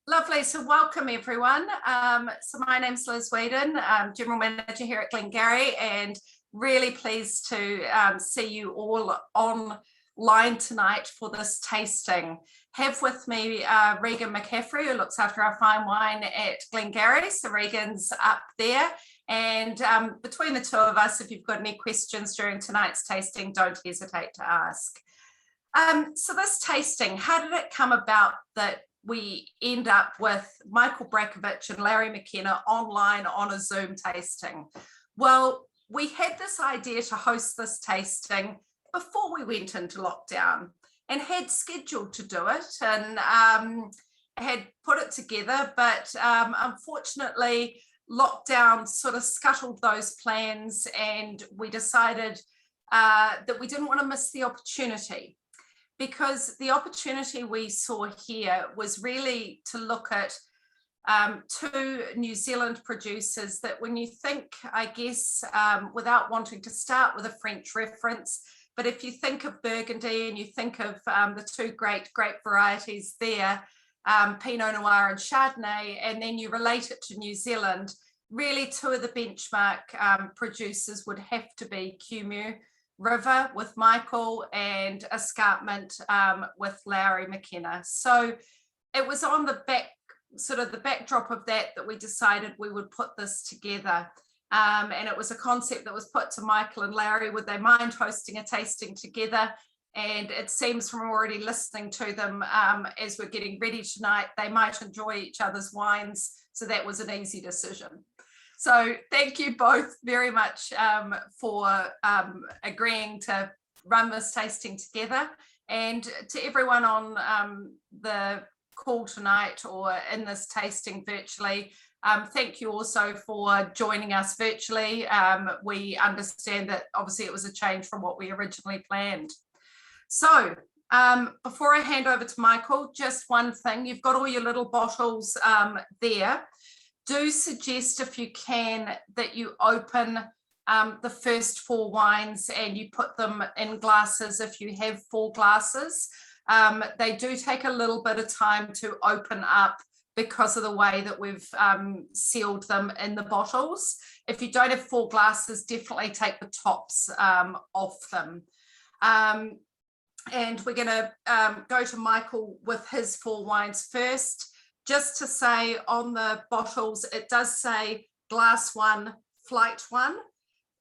Lovely. So welcome everyone. So my name's Liz Whedon, General Manager here at Glengarry, and really pleased to see you all online tonight for this tasting. Have with me Regan McCaffrey, who looks after our fine wine at Glengarry. So Regan's up there. And between the two of us, if you've got any questions during tonight's tasting, don't hesitate to ask. So this tasting, how did it come about that we end up with Michael Brajkovich and Larry Mckenna online on a Zoom tasting? Well, we had this idea to host this tasting before we went into lockdown and had scheduled to do it and had put it together, but unfortunately lockdown sort of scuttled those plans, and we decided that we didn't want to miss the opportunity. Because the opportunity we saw here was really to look at two New Zealand producers that, when you think, I guess, without wanting to start with a French reference, but if you think of Burgundy and you think of the two great grape varieties there, Pinot Noir and Chardonnay, and then you relate it to New Zealand, really two of the benchmark producers would have to be Kumeu River with Michael and Escarpment with Larry Mckenna. So it was on the backdrop of that we decided we would put this together. And it was a concept that was put to Michael and Larry, would they mind hosting a tasting together? And it seems from already listening to them as we're getting ready tonight, they might enjoy each other's wines. So that was an easy decision. So thank you both very much for agreeing to run this tasting together. And to everyone on the call tonight or in this tasting virtually, thank you also for joining us virtually. We understand that obviously it was a change from what we originally planned. So before I hand over to Michael, just one thing, you've got all your little bottles there. Do suggest, if you can, that you open the first four wines and you put them in glasses if you have full glasses. They do take a little bit of time to open up because of the way that we've sealed them in the bottles. If you don't have full glasses, definitely take the tops off them. And we're going to go to Michael with his four wines first. Just to say, on the bottles, it does say glass one, flight one.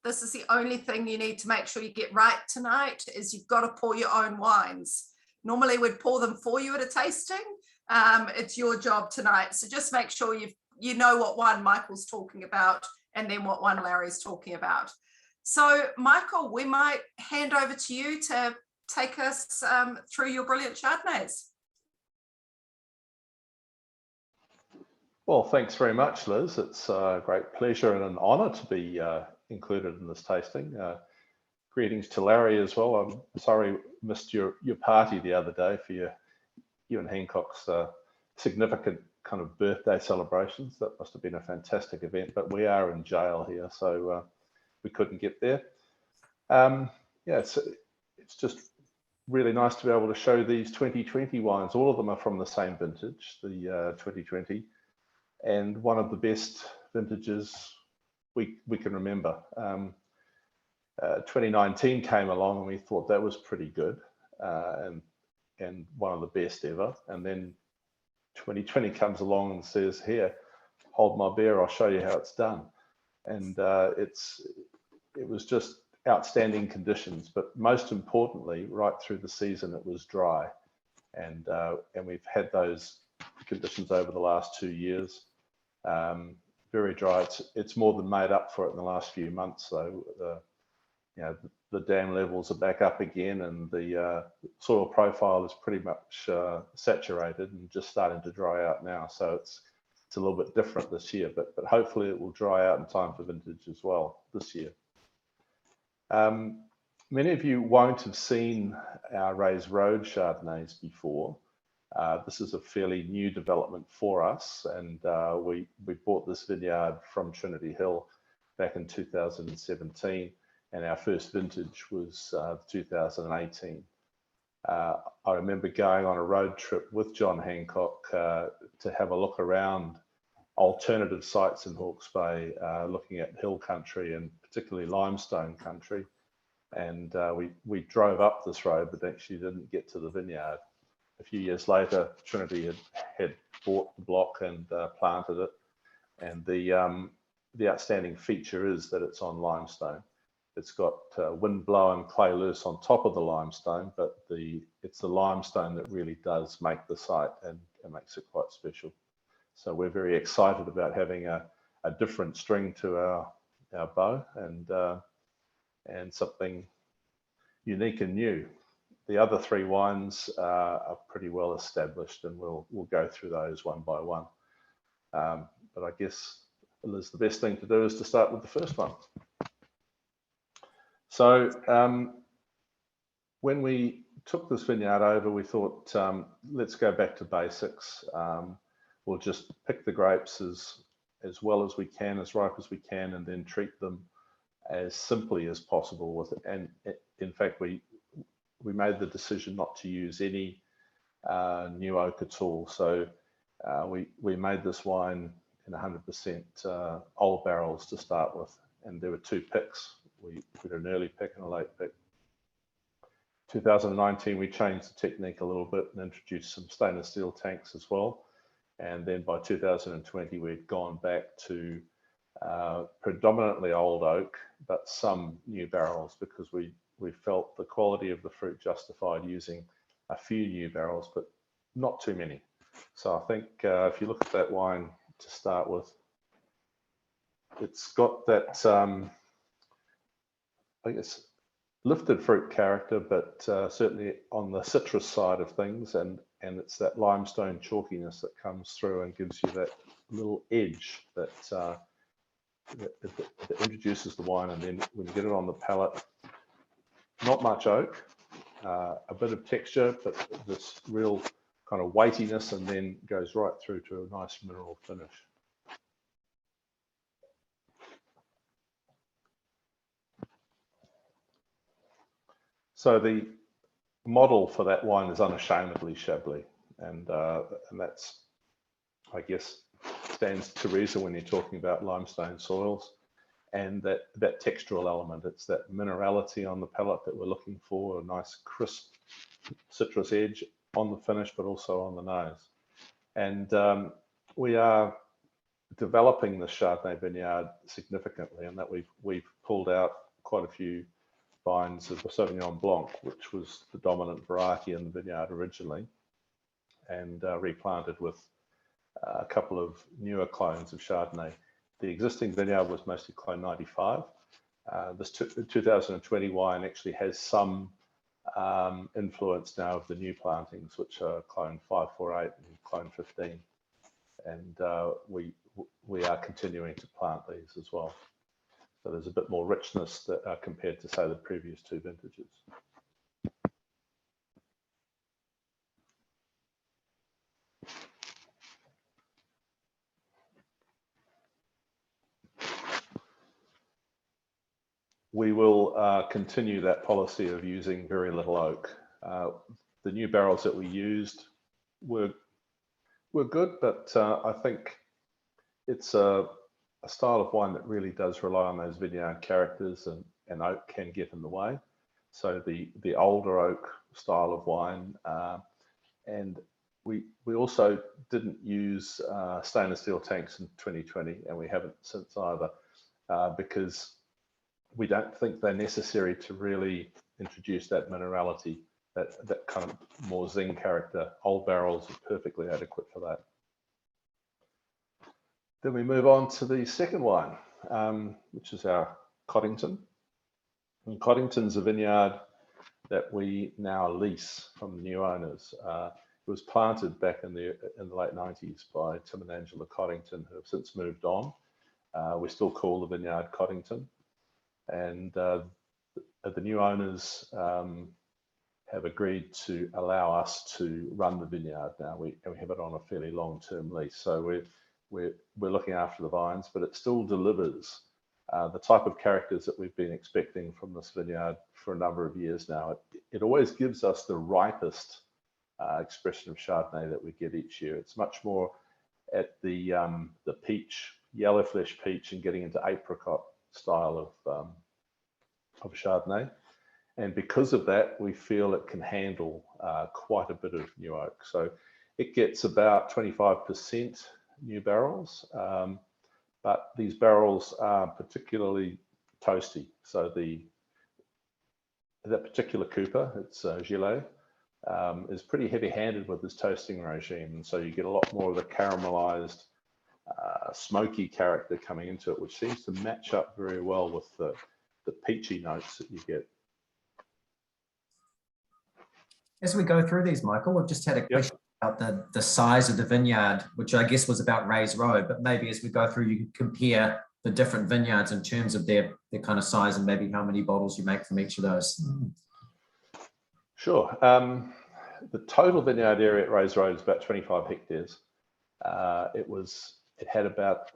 This is the only thing you need to make sure you get right tonight, is you've got to pour your own wines. Normally we'd pour them for you at a tasting. It's your job tonight. So just make sure you know what one Michael's talking about and then what one Larry's talking about. So Michael, we might hand over to you to take us through your brilliant Chardonnays. Well, thanks very much, Liz. It's a great pleasure and an honour to be included in this tasting. Greetings to Larry as well. I'm sorry missed your party the other day for you and Hancock's significant kind of birthday celebrations. That must have been a fantastic event, but we are in jail here, so we couldn't get there. Yeah, it's just really nice to be able to show these 2020 wines. All of them are from the same vintage, the 2020. And one of the best vintages we can remember. 2019 came along and we thought that was pretty good and one of the best ever. And then 2020 comes along and says, here, hold my beer, I'll show you how it's done. And it was just outstanding conditions, but most importantly, right through the season, it was dry. And we've had those conditions over the last 2 years. Very dry. It's more than made up for it in the last few months. So the dam levels are back up again, and the soil profile is pretty much saturated and just starting to dry out now. So it's a little bit different this year, but hopefully it will dry out in time for vintage as well this year. Many of you won't have seen our Rays Road Chardonnays before. This is a fairly new development for us, and we bought this vineyard from Trinity Hill back in 2017, and our first vintage was 2018. I remember going on a road trip with John Hancock to have a look around alternative sites in Hawke's Bay, looking at hill country and particularly limestone country. And we drove up this road, but actually didn't get to the vineyard. A few years later, Trinity had bought the block and planted it. And the outstanding feature is that it's on limestone. It's got wind blown clay loose on top of the limestone, but it's the limestone that really does make the site and makes it quite special. So we're very excited about having a different string to our bow and something unique and new. The other three wines are pretty well established, and we'll go through those one by one. But I guess, Liz, the best thing to do is to start with the first one. So when we took this vineyard over, we thought, let's go back to basics. We'll just pick the grapes as well as we can, as ripe as we can, and then treat them as simply as possible with it. And in fact, we made the decision not to use any new oak at all. So we made this wine in 100% old barrels to start with, and there were two picks. We did an early pick and a late pick. 2019, we changed the technique a little bit and introduced some stainless steel tanks as well. And then by 2020, we'd gone back to predominantly old oak, but some new barrels, because we felt the quality of the fruit justified using a few new barrels, but not too many. So I think if you look at that wine to start with, it's got that, I guess, lifted fruit character, but certainly on the citrus side of things, and it's that limestone chalkiness that comes through and gives you that little edge that introduces the wine. And then when you get it on the palate, not much oak, a bit of texture, but this real kind of weightiness, and then goes right through to a nice mineral finish. So the model for that wine is unashamedly Chablis, and that's, I guess, stands to reason when you're talking about limestone soils, and that textural element. It's that minerality on the palate that we're looking for, a nice crisp citrus edge on the finish, but also on the nose. And we are developing the Chardonnay vineyard significantly, in that we've pulled out quite a few vines of the Sauvignon Blanc, which was the dominant variety in the vineyard originally, and replanted with a couple of newer clones of Chardonnay. The existing vineyard was mostly clone 95. This 2020 wine actually has some influence now of the new plantings, which are clone 548 and clone 15. And we are continuing to plant these as well. So there's a bit more richness that, compared to, say, the previous two vintages. We will continue that policy of using very little oak. The new barrels that we used were good, but I think it's a style of wine that really does rely on those vineyard characters, and oak can get in the way. So the older oak style of wine, and we also didn't use stainless steel tanks in 2020, and we haven't since either, because we don't think they're necessary to really introduce that minerality, that kind of more zing character. Old barrels are perfectly adequate for that. Then we move on to the second wine, which is our Coddington. And Coddington's a vineyard that we now lease from the new owners. It was planted back in the late 90s by Tim and Angela Coddington, who have since moved on. We still call the vineyard Coddington. And the new owners have agreed to allow us to run the vineyard now. We have it on a fairly long-term lease. So we're looking after the vines, but it still delivers the type of characters that we've been expecting from this vineyard for a number of years now. It always gives us the ripest expression of Chardonnay that we get each year. It's much more the peach, yellow flesh peach, and getting into apricot style of Chardonnay. And because of that, we feel it can handle quite a bit of new oak. So it gets about 25% new barrels, but these barrels are particularly toasty. So that particular Cooper, it's Gillet, is pretty heavy-handed with this toasting regime, and so you get a lot more of the caramelized, smoky character coming into it, which seems to match up very well with the peachy notes that you get. As we go through these, Michael, we've just had a question about the size of the vineyard, which I guess was about Rays Road, but maybe as we go through, you can compare the different vineyards in terms of their kind of size and maybe how many bottles you make from each of those. Sure. The total vineyard area at Rays Road is about 25 hectares. It had about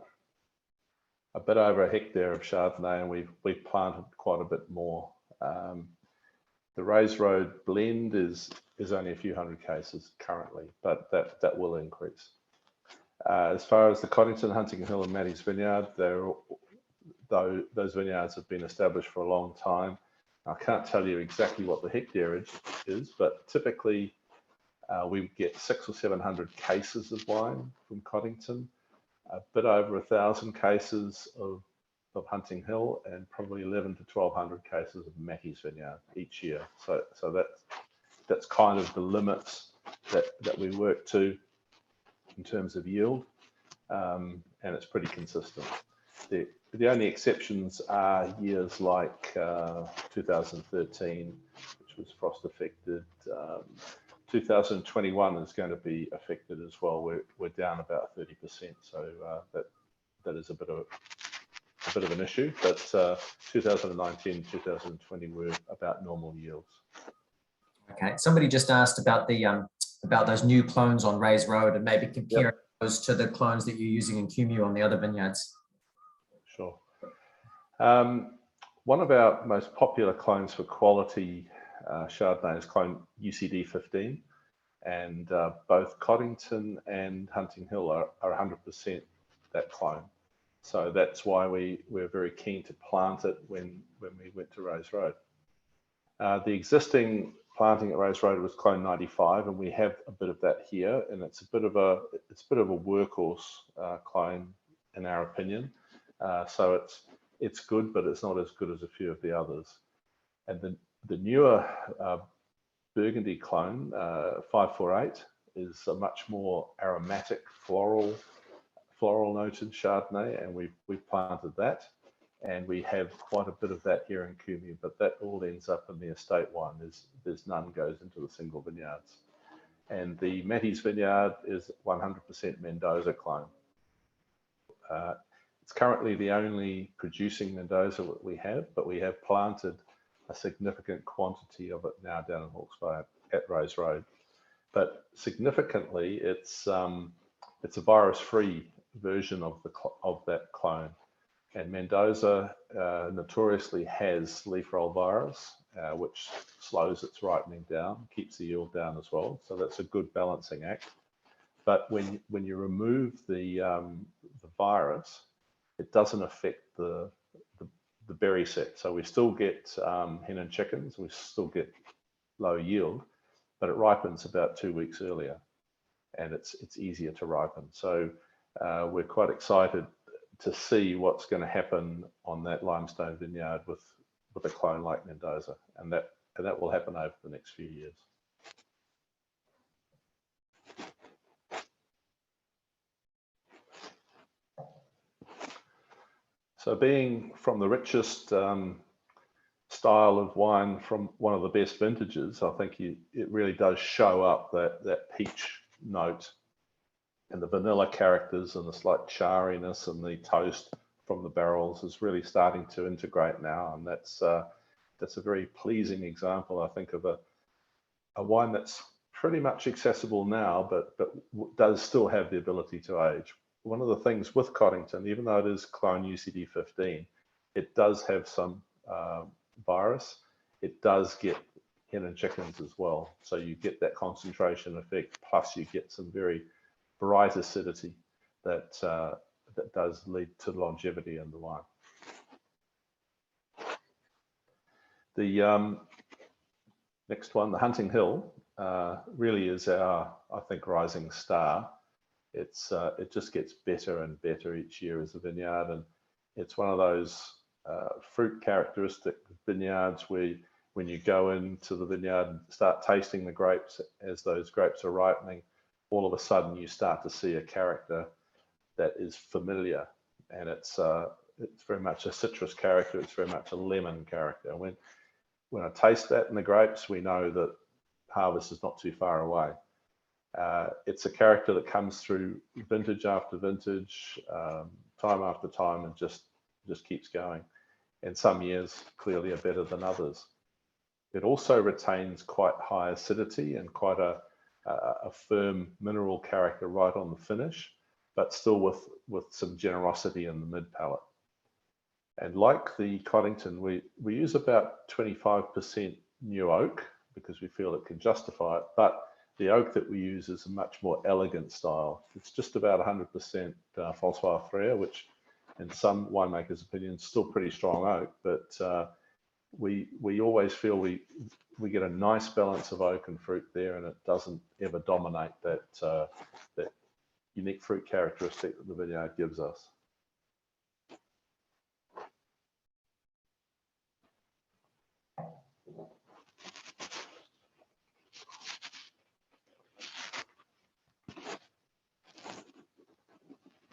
a bit over a hectare of Chardonnay, and we've planted quite a bit more. The Rays Road blend is only a few hundred cases currently, but that will increase. As far as the Coddington, Hunting Hill, and Matty's Vineyard, those vineyards have been established for a long time. I can't tell you exactly what the hectareage is, but typically we get 600 or 700 cases of wine from Coddington, a bit over 1,000 cases of Hunting Hill, and probably 11 to 1,200 cases of Matty's Vineyard each year. So that's kind of the limits that we work to in terms of yield, and it's pretty consistent. The only exceptions are years like 2013, which was frost affected. 2021 is going to be affected as well. We're down about 30%, so that is a bit of an issue. But 2019, 2020 were about normal yields. Okay, somebody just asked about about those new clones on Rays Road, and maybe compare those to the clones that you're using in Kumeu on the other vineyards. Sure. One of our most popular clones for quality Chardonnay is clone UCD 15, and both Coddington and Hunting Hill are 100% that clone. So that's why we're very keen to plant it when we went to Rays Road. The existing planting at Rays Road was clone 95, and we have a bit of that here, and it's a bit of a workhorse clone in our opinion. So it's good, but it's not as good as a few of the others. And the newer Burgundy clone 548 is a much more aromatic floral noted Chardonnay, and we've planted that, and we have quite a bit of that here in Kumeu, but that all ends up in the estate wine. There's none goes into the single vineyards. And the Matty's Vineyard is 100% Mendoza clone. It's currently the only producing Mendoza that we have, but we have planted a significant quantity of it now down in Hawke's Bay at Rays Road. But significantly, it's a virus-free version of that clone. And Mendoza notoriously has leaf roll virus, which slows its ripening down, keeps the yield down as well. So that's a good balancing act. But when you remove the virus, it doesn't affect the berry set. So we still get hen and chickens, we still get low yield, but it ripens about 2 weeks earlier, and it's easier to ripen. So we're quite excited to see what's going to happen on that limestone vineyard with a clone like Mendoza, and that will happen over the next few years. So being from the richest style of wine from one of the best vintages, I think it really does show up that peach note, and the vanilla characters and the slight charriness and the toast from the barrels is really starting to integrate now, and that's a very pleasing example, I think, of a wine that's pretty much accessible now, but does still have the ability to age. One of the things with Coddington, even though it is clone UCD 15, it does have some virus. It does get hen and chickens as well, so you get that concentration effect, plus you get some very bright acidity. that does lead to longevity in the wine. The next one, the Hunting Hill, really is our, I think, rising star. It just gets better and better each year as a vineyard, and it's one of those fruit characteristic vineyards where when you go into the vineyard and start tasting the grapes as those grapes are ripening, all of a sudden you start to see a character that is familiar, and it's very much a citrus character. It's very much a lemon character. When I taste that in the grapes, we know that harvest is not too far away. It's a character that comes through vintage after vintage, time after time, and just keeps going. And some years clearly are better than others. It also retains quite high acidity and quite a firm mineral character right on the finish, but still with some generosity in the mid palate. And like the Coddington, we use about 25% new oak because we feel it can justify it, but the oak that we use is a much more elegant style. It's just about 100% François Frère, which in some winemakers' opinions, still pretty strong oak, but we always feel we get a nice balance of oak and fruit there, and it doesn't ever dominate that unique fruit characteristic that the vineyard gives us.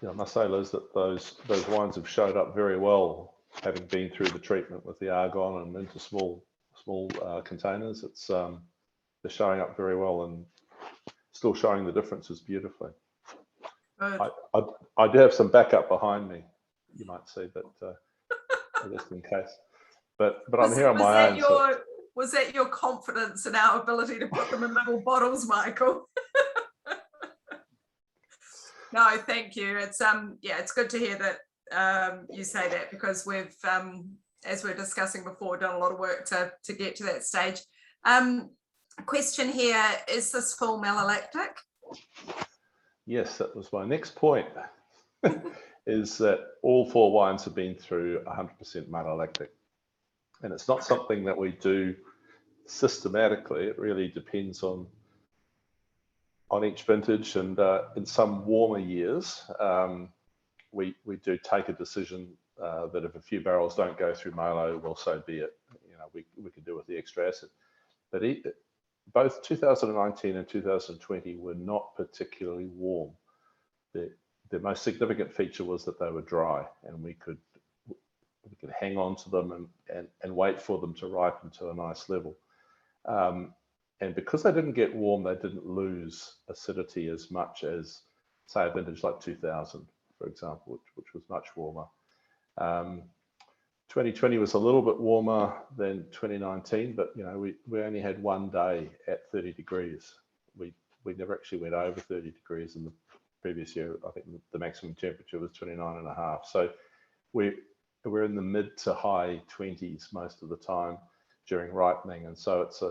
Yeah, I must say, Liz, that those wines have showed up very well, having been through the treatment with the argon and into small containers. It's they're showing up very well and still showing the differences beautifully. I do have some backup behind me, you might see, but just in case. But I'm here on my own. Was that your confidence in our ability to put them in little bottles, Michael? No, thank you. It's yeah, it's good to hear that you say that, because we've, as we were discussing before, done a lot of work to get to that stage. Question here: is this full malolactic? Yes, that was my next point. Is that all 4 wines have been through 100% malolactic, and it's not something that we do systematically. It really depends on each vintage, and in some warmer years, we do take a decision that if a few barrels don't go through malo, well, so be it. You know, we can do with the extra acid. But both 2019 and 2020 were not particularly warm. The most significant feature was that they were dry, and we could hang on to them and wait for them to ripen to a nice level. And because they didn't get warm, they didn't lose acidity as much as, say, a vintage like 2000, for example, which was much warmer. 2020 was a little bit warmer than 2019, but you know, we only had one day at 30 degrees. We never actually went over 30 degrees in the previous year. I think the maximum temperature was 29.5. So we're in the mid to high 20s most of the time during ripening, and so it's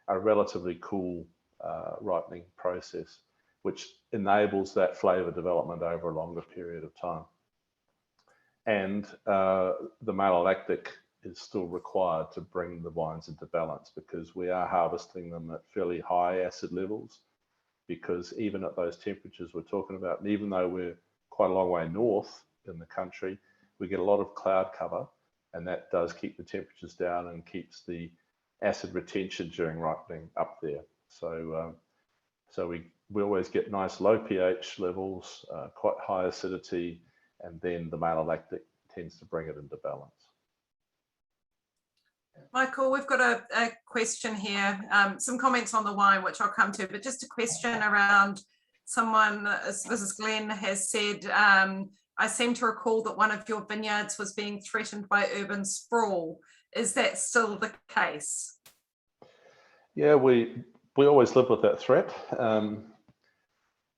a relatively cool ripening process, which enables that flavor development over a longer period of time. And the malolactic is still required to bring the wines into balance, because we are harvesting them at fairly high acid levels, because even at those temperatures we're talking about, and even though we're quite a long way north in the country, we get a lot of cloud cover, and that does keep the temperatures down and keeps the acid retention during ripening up there. So we always get nice low pH levels, quite high acidity, and then the malolactic tends to bring it into balance. Michael, we've got a question here, some comments on the wine, which I'll come to, but just a question around someone, this is Glenn, has said, I seem to recall that one of your vineyards was being threatened by urban sprawl. Is that still the case? Yeah, we always live with that threat.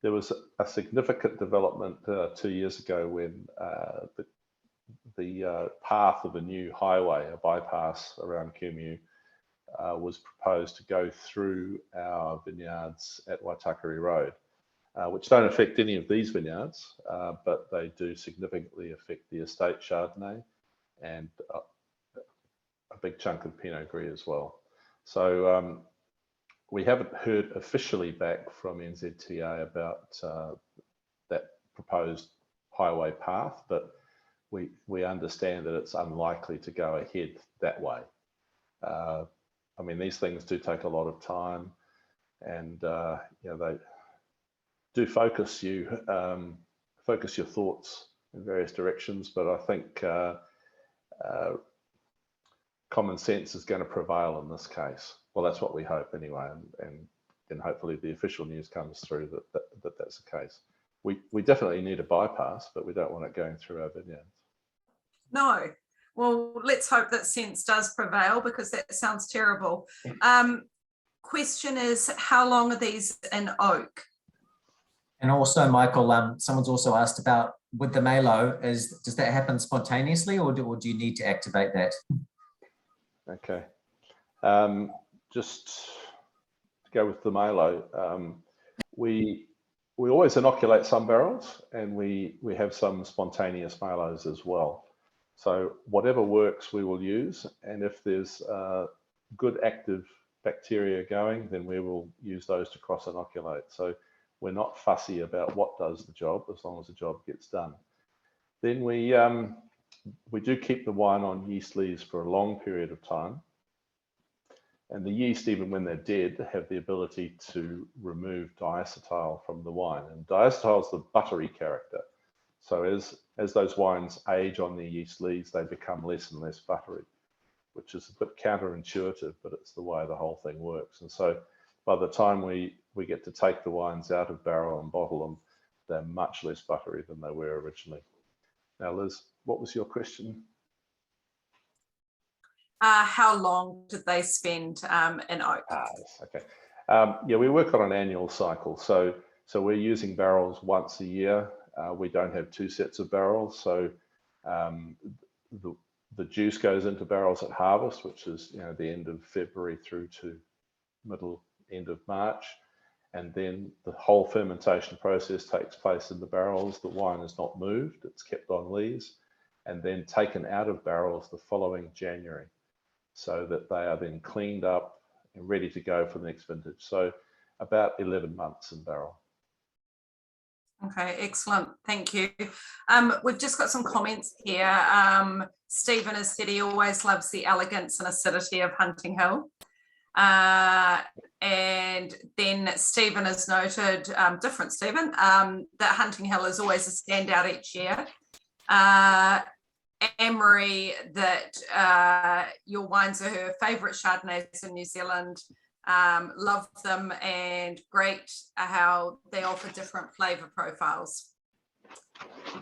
There was a significant development 2 years ago when the path of a new highway, a bypass around Kumeu, was proposed to go through our vineyards at Waitakere Road. which don't affect any of these vineyards, but they do significantly affect the estate Chardonnay and a big chunk of Pinot Gris as well. So we haven't heard officially back from NZTA about that proposed highway path, but we understand that it's unlikely to go ahead that way. I mean, these things do take a lot of time, and you know, they do focus your thoughts in various directions. But I think common sense is going to prevail in this case. Well, that's what we hope anyway, and hopefully the official news comes through that's the case. We definitely need a bypass, but we don't want it going through our vineyards. No. Well, let's hope that sense does prevail, because that sounds terrible. Question is, how long are these in oak? And also, Michael, someone's also asked about with the Malo, does that happen spontaneously, or do you need to activate that? Okay. Just to go with the Malo, we always inoculate some barrels, and we have some spontaneous Malos as well. So whatever works, we will use. And if there's good active bacteria going, then we will use those to cross inoculate. So we're not fussy about what does the job, as long as the job gets done. Then we do keep the wine on yeast lees for a long period of time. And the yeast, even when they're dead, have the ability to remove diacetyl from the wine. And diacetyl is the buttery character. So as those wines age on the yeast lees, they become less and less buttery, which is a bit counterintuitive, but it's the way the whole thing works. And so by the time we get to take the wines out of barrel and bottle them, they're much less buttery than they were originally. Now, Liz, what was your question? How long did they spend in oak? Yes, okay. Yeah, we work on an annual cycle. So we're using barrels once a year. We don't have two sets of barrels. So the juice goes into barrels at harvest, which is, you know, the end of February through to end of March. And then the whole fermentation process takes place in the barrels. The wine is not moved, it's kept on lees, and then taken out of barrels the following January, so that they are then cleaned up and ready to go for the next vintage. So about 11 months in barrel. Okay, excellent. Thank you. We've just got some comments here. Stephen has said he always loves the elegance and acidity of Hunting Hill. And then Stephen has noted, different Stephen, that Hunting Hill is always a standout each year. Anne-Marie, that your wines are her favourite Chardonnays in New Zealand. Love them, and great how they offer different flavour profiles.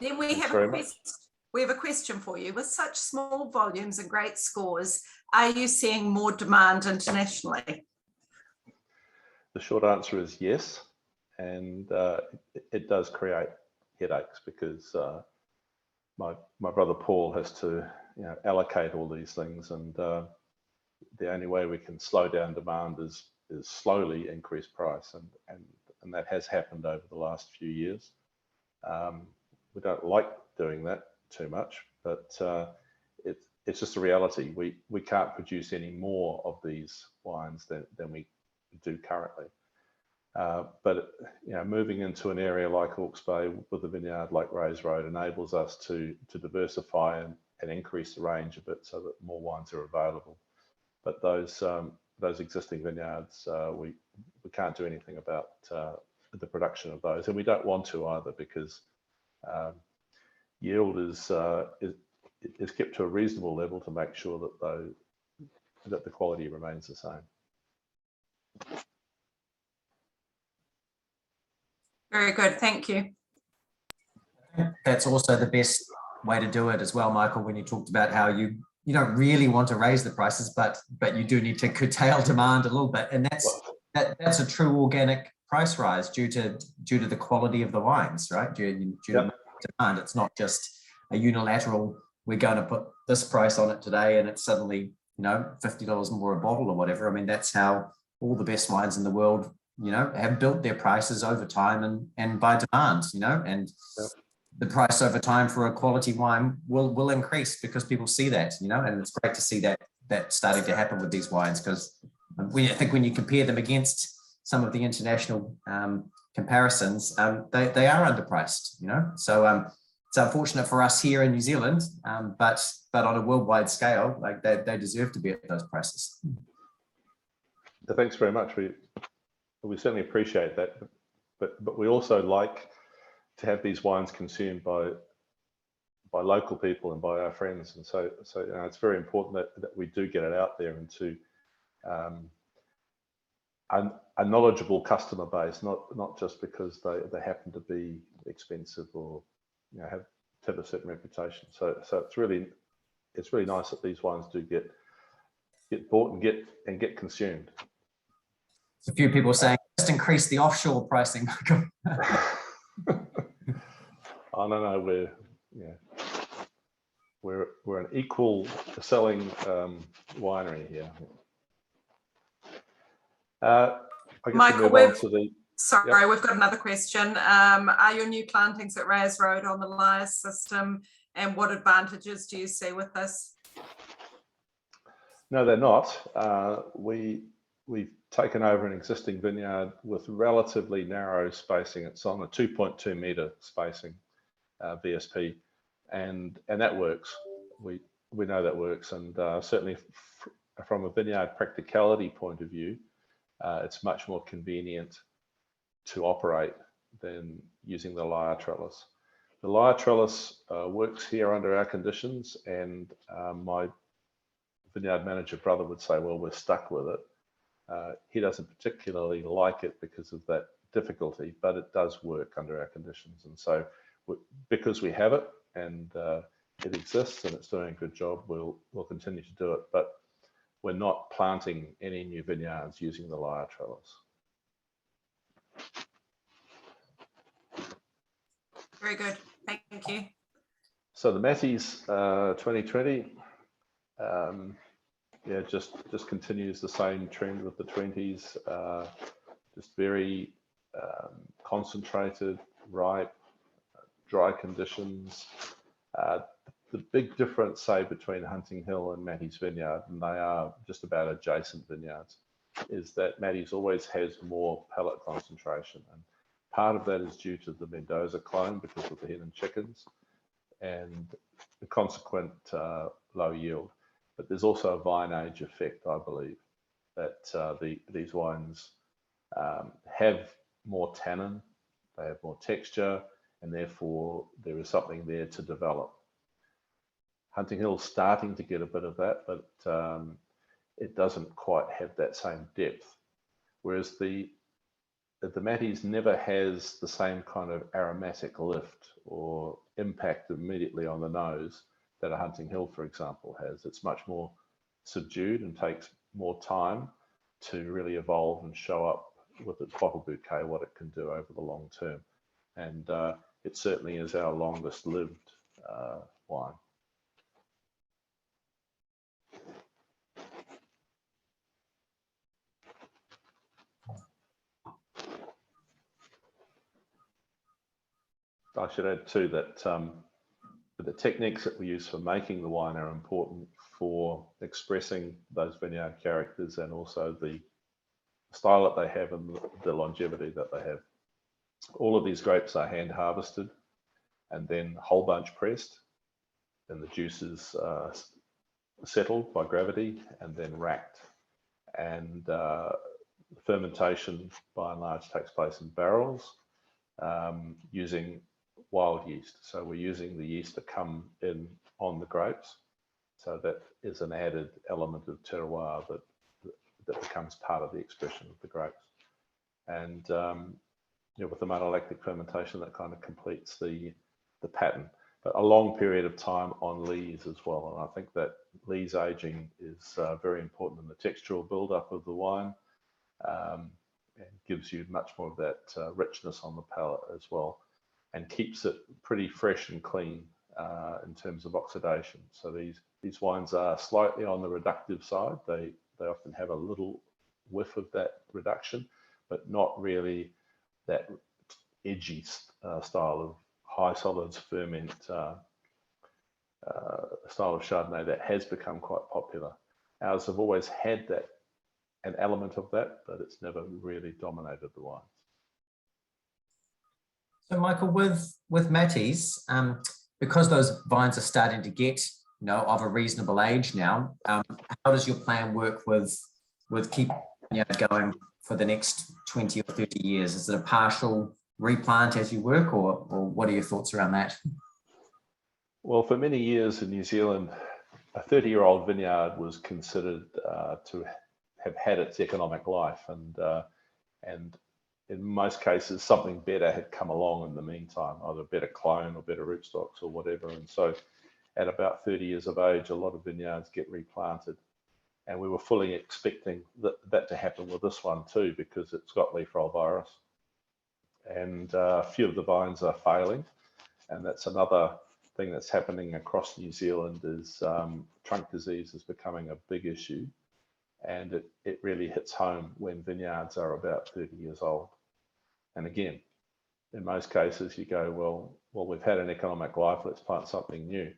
Then we have a question for you. With such small volumes and great scores, are you seeing more demand internationally? The short answer is yes, and it does create headaches, because my brother Paul has to, you know, allocate all these things, and the only way we can slow down demand is slowly increase price, and that has happened over the last few years. We don't like doing that too much, but it's just a reality. We can't produce any more of these wines than we do currently. But you know, moving into an area like Hawke's Bay with a vineyard like Rays Road enables us to diversify and increase the range a bit, so that more wines are available. But those existing vineyards, we can't do anything about the production of those, and we don't want to either, because yield is kept to a reasonable level to make sure that the quality remains the same. Very good, thank you. That's also the best way to do it as well, Michael, when you talked about how you don't really want to raise the prices, but you do need to curtail demand a little bit, and that's a true organic price rise due to the quality of the wines, right? Due to demand. It's not just a unilateral, we're going to put this price on it today and it's suddenly, $50 more a bottle or whatever. I mean, that's how all the best wines in the world have built their prices over time and by demand, and the price over time for a quality wine will increase because people see that, and it's great to see that starting to happen with these wines, because I think when you compare them against some of the international comparisons, they are underpriced, so it's unfortunate for us here in New Zealand, but on a worldwide scale, like they deserve to be at those prices. Thanks very much. We certainly appreciate that, but we also like to have these wines consumed by local people and by our friends, and so it's very important that we do get it out there into a knowledgeable customer base, not just because they happen to be expensive or have a certain reputation. So it's really nice that these wines do get bought and get consumed. A few people saying just increase the offshore pricing, Michael. I don't know. We're an equal selling winery here. I guess Michael, we'll move on to the. Sorry, Yep. we've got another question. Are your new plantings at Reyes Road on the Lyre system, and what advantages do you see with this? No, they're not. We've taken over an existing vineyard with relatively narrow spacing. It's on a 2.2 meter spacing VSP, and that works. We know that works, and certainly from a vineyard practicality point of view, it's much more convenient to operate than using the Lyre trellis. The Lyre trellis works here under our conditions, and my vineyard manager brother would say, well, we're stuck with it. He doesn't particularly like it because of that difficulty, but it does work under our conditions. And so because we have it and it exists and it's doing a good job, we'll continue to do it. But we're not planting any new vineyards using the Lyre trellis. Very good, thank you. So the Matties 2020, just continues the same trend with the 20s, just very concentrated, ripe, dry conditions. The big difference, say, between Hunting Hill and Matty's Vineyard, and they are just about adjacent vineyards, is that Matty's always has more pellet concentration. And part of that is due to the Mendoza clone because of the hen and chickens and the consequent low yield. But there's also a vine age effect, I believe, that these wines have more tannin, they have more texture, and therefore there is something there to develop. Hunting Hill's starting to get a bit of that, but it doesn't quite have that same depth. Whereas the Matties never has the same kind of aromatic lift or impact immediately on the nose that a Hunting Hill, for example, has. It's much more subdued and takes more time to really evolve and show up with its bottle bouquet what it can do over the long term. And it certainly is our longest lived wine. I should add too that the techniques that we use for making the wine are important for expressing those vineyard characters and also the style that they have and the longevity that they have. All of these grapes are hand harvested and then whole bunch pressed, and the juices settled by gravity and then racked. And fermentation by and large takes place in barrels using wild yeast. So we're using the yeast to come in on the grapes. So that is an added element of terroir that becomes part of the expression of the grapes. And with the malolactic fermentation, that kind of completes the pattern. But a long period of time on lees as well. And I think that lees aging is very important in the textural buildup of the wine and gives you much more of that richness on the palate as well, and keeps it pretty fresh and clean in terms of oxidation. So these wines are slightly on the reductive side. They often have a little whiff of that reduction, but not really that edgy style of high solids ferment style of Chardonnay that has become quite popular. Ours have always had that, an element of that, but it's never really dominated the wines. So Michael, with Matty's, because those vines are starting to get, of a reasonable age now, how does your plan work with keep going for the next 20 or 30 years? Is it a partial replant as you work, or what are your thoughts around that? Well, for many years in New Zealand, a 30-year-old vineyard was considered to have had its economic life, and in most cases, something better had come along in the meantime, either better clone or better rootstocks or whatever. And so at about 30 years of age, a lot of vineyards get replanted. And we were fully expecting that to happen with this one too, because it's got leaf roll virus. And a few of the vines are failing. And that's another thing that's happening across New Zealand is trunk disease is becoming a big issue. And it really hits home when vineyards are about 30 years old. And again, in most cases, you go, well, we've had an economic life, let's plant something new.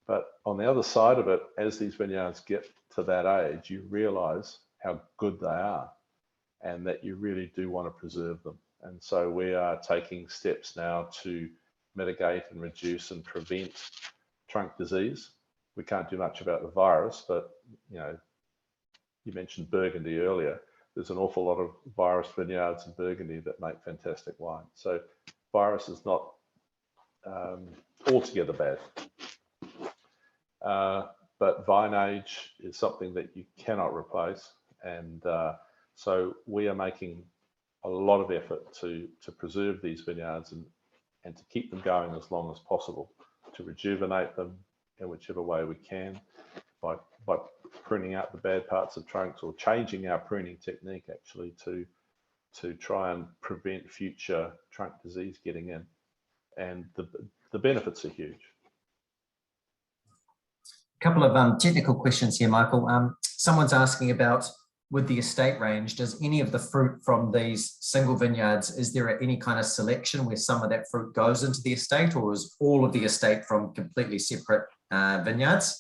But on the other side of it, as these vineyards get to that age, you realize how good they are and that you really do want to preserve them. And so we are taking steps now to mitigate and reduce and prevent trunk disease. We can't do much about the virus, but you mentioned Burgundy earlier. There's an awful lot of virus vineyards in Burgundy that make fantastic wine. So virus is not altogether bad. But vine age is something that you cannot replace. And so we are making a lot of effort to preserve these vineyards and to keep them going as long as possible, to rejuvenate them in whichever way we can by pruning out the bad parts of trunks, or changing our pruning technique actually to try and prevent future trunk disease getting in. And the benefits are huge. A couple of technical questions here, Michael. Someone's asking about, with the estate range, does any of the fruit from these single vineyards, is there any kind of selection where some of that fruit goes into the estate, or is all of the estate from completely separate vineyards?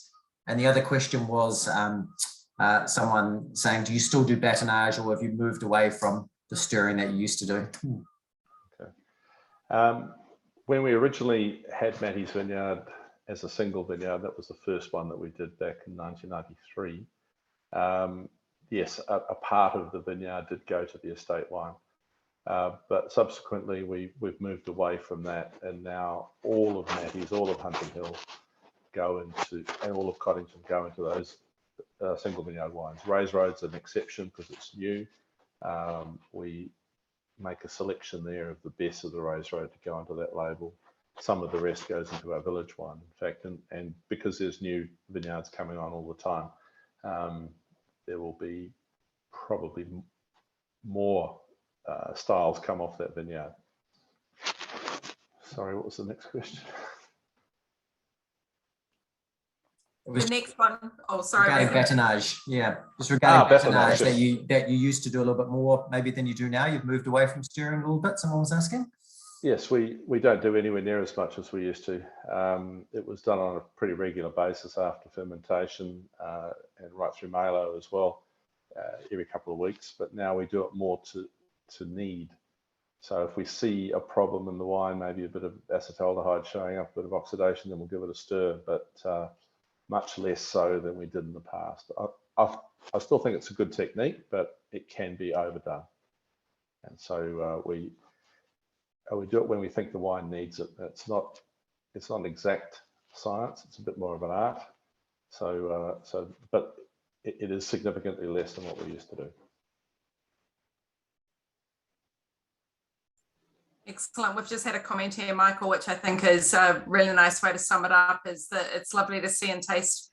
And the other question was someone saying, do you still do batonnage, or have you moved away from the stirring that you used to do? Okay. When we originally had Matty's Vineyard as a single vineyard, that was the first one that we did back in 1993. Yes, a part of the vineyard did go to the estate wine, but subsequently we've moved away from that, and now all of Matty's, all of Hunting Hill go into, and all of Coddington go into those single vineyard wines. Raise Road's an exception because it's new. We make a selection there of the best of the Raise Road to go into that label. Some of the rest goes into our village wine, in fact, and because there's new vineyards coming on all the time, there will be probably more styles come off that vineyard. Sorry, what was the next question? The next one, oh, sorry. Regarding batonnage, yeah. Just regarding batonnage, batonnage, that you used to do a little bit more maybe than you do now. You've moved away from stirring a little bit, someone was asking? Yes, we don't do anywhere near as much as we used to. It was done on a pretty regular basis after fermentation and right through Malo as well, every couple of weeks. But now we do it more to need. So if we see a problem in the wine, maybe a bit of acetaldehyde showing up, a bit of oxidation, then we'll give it a stir, but much less so than we did in the past. I still think it's a good technique, but it can be overdone. And so we do it when we think the wine needs it. It's not an exact science. It's a bit more of an art. But it is significantly less than what we used to do. Excellent. We've just had a comment here, Michael, which I think is a really nice way to sum it up, is that it's lovely to see and taste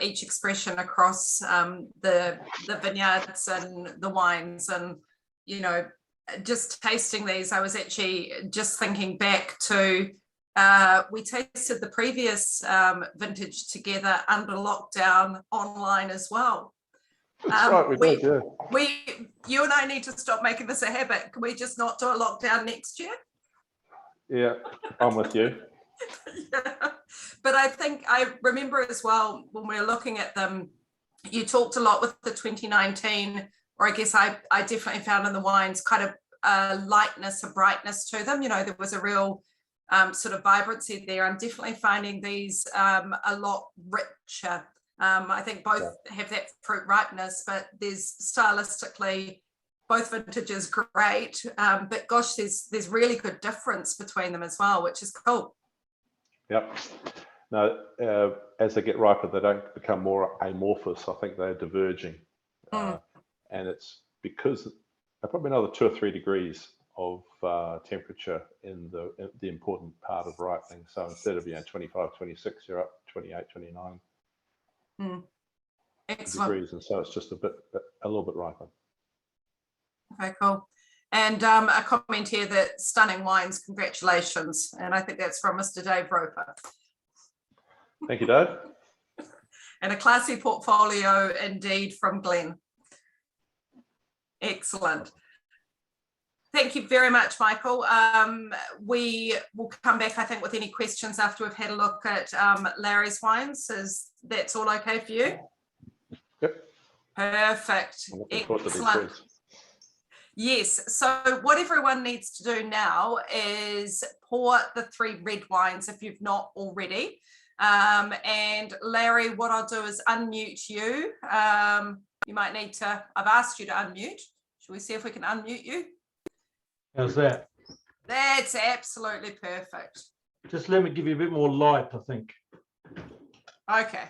each expression across the vineyards and the wines. And, just tasting these, I was actually just thinking back to, we tasted the previous vintage together under lockdown online as well. That's right, we did, yeah. You and I need to stop making this a habit. Can we just not do a lockdown next year? Yeah, I'm with you. Yeah. But I think I remember as well when we were looking at them, you talked a lot with the 2019, or I guess I definitely found in the wines kind of a lightness, a brightness to them. You know, there was a real sort of vibrancy there. I'm definitely finding these a lot richer. I think both have that fruit ripeness, but there's stylistically both vintages great. But gosh, there's really good difference between them as well, which is cool. Yep. No, as they get riper, they don't become more amorphous. I think they're diverging. And it's because probably another 2 or 3 degrees of temperature in the important part of ripening. So instead of 25, 26, you're up 28, 29 degrees, and so it's just a little bit riper. Okay, cool. And a comment here that stunning wines, congratulations. And I think that's from Mr. Dave Roper. Thank you, Dave. And a classy portfolio indeed from Glenn. Excellent. Thank you very much, Michael. We will come back, I think, with any questions after we've had a look at Larry's wines. That's all okay for you? Yep. Perfect. Excellent. Yes, so what everyone needs to do now is pour the 3 red wines if you've not already. And Larry, what I'll do is unmute you. You might need to, I've asked you to unmute. Should we see if we can unmute you? How's that? That's absolutely perfect. Just let me give you a bit more light, I think. Okay.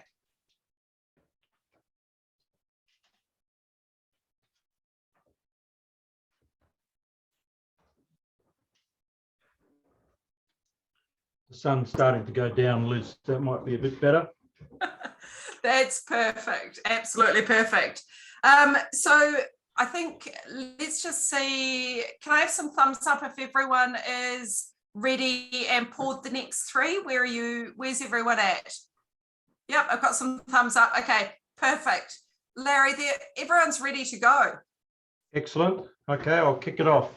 The sun's starting to go down, Liz. That might be a bit better. That's perfect. Absolutely perfect. So I think let's just see. Can I have some thumbs up if everyone is ready and poured the next 3? Where's everyone at? Yep, I've got some thumbs up. Okay, perfect. Larry, everyone's ready to go. Excellent. Okay, I'll kick it off.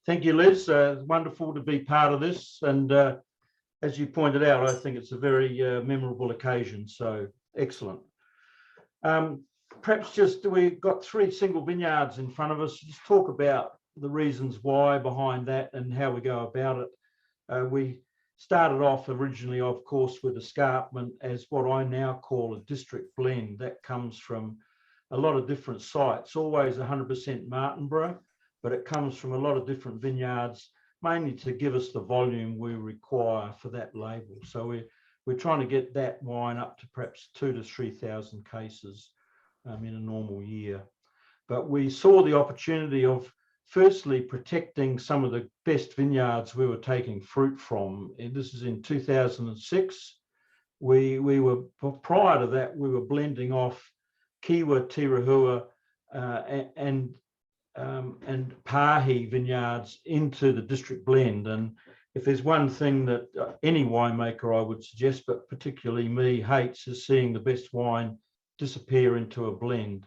Thank you, Liz. It's wonderful to be part of this. And as you pointed out, I think it's a very memorable occasion. So excellent. Perhaps just we've got 3 single vineyards in front of us. Just talk about the reasons why behind that and how we go about it. We started off originally, of course, with Escarpment as what I now call a district blend. That comes from a lot of different sites, always 100% Martinborough, but it comes from a lot of different vineyards, mainly to give us the volume we require for that label. So we're trying to get that wine up to perhaps 2,000 to 3,000 cases in a normal year. But we saw the opportunity of firstly protecting some of the best vineyards we were taking fruit from. And this is in 2006. We were, prior to that, we were blending off Kiwa, Rehua and Pahi vineyards into the district blend. And if there's one thing that any winemaker I would suggest, but particularly me, hates, is seeing the best wine disappear into a blend.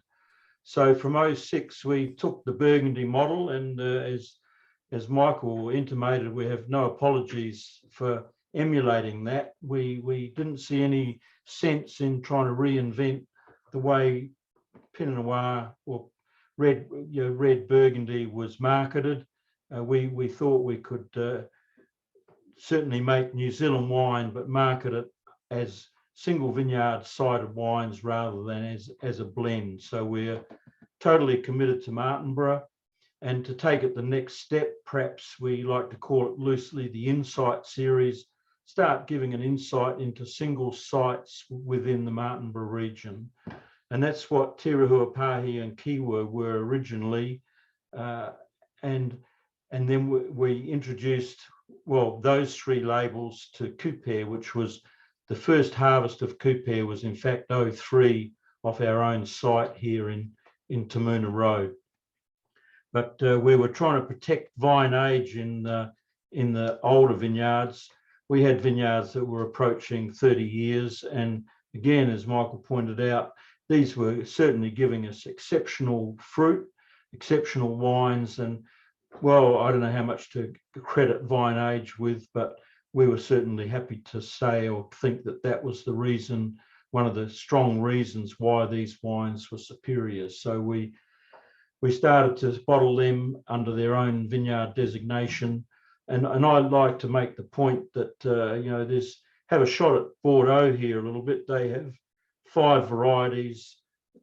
So from 06, we took the Burgundy model, and as Michael intimated, we have no apologies for emulating that. We didn't see any sense in trying to reinvent the way Pinot Noir or red Burgundy was marketed. We thought we could certainly make New Zealand wine, but market it as single vineyard cited wines rather than as a blend. So we're totally committed to Martinborough. And to take it the next step, perhaps we like to call it loosely the Insight series, start giving an insight into single sites within the Martinborough region. And that's what Rehua, Pahi and Kiwa were originally. And then we introduced, well, those 3 labels to Kupe, which was the first harvest of Kupe was in fact 03 off our own site here in Tamuna Road. But we were trying to protect vine age in the older vineyards. We had vineyards that were approaching 30 years. And again, as Michael pointed out, these were certainly giving us exceptional fruit, exceptional wines, and well, I don't know how much to credit Vine Age with, but we were certainly happy to say or think that that was the reason, one of the strong reasons why these wines were superior. So we started to bottle them under their own vineyard designation. And I'd like to make the point that, you know, have a shot at Bordeaux here a little bit. They have 5 varieties,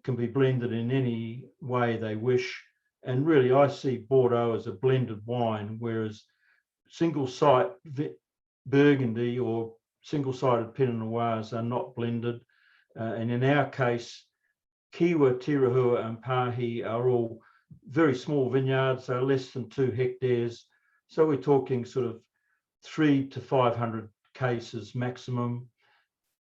can be blended in any way they wish. And really, I see Bordeaux as a blended wine, whereas single site Burgundy or single sided Pinot Noirs are not blended. And in our case, Kiwa, Rehua and Kupe are all very small vineyards, so less than 2 hectares. So we're talking sort of 300 to 500 cases maximum.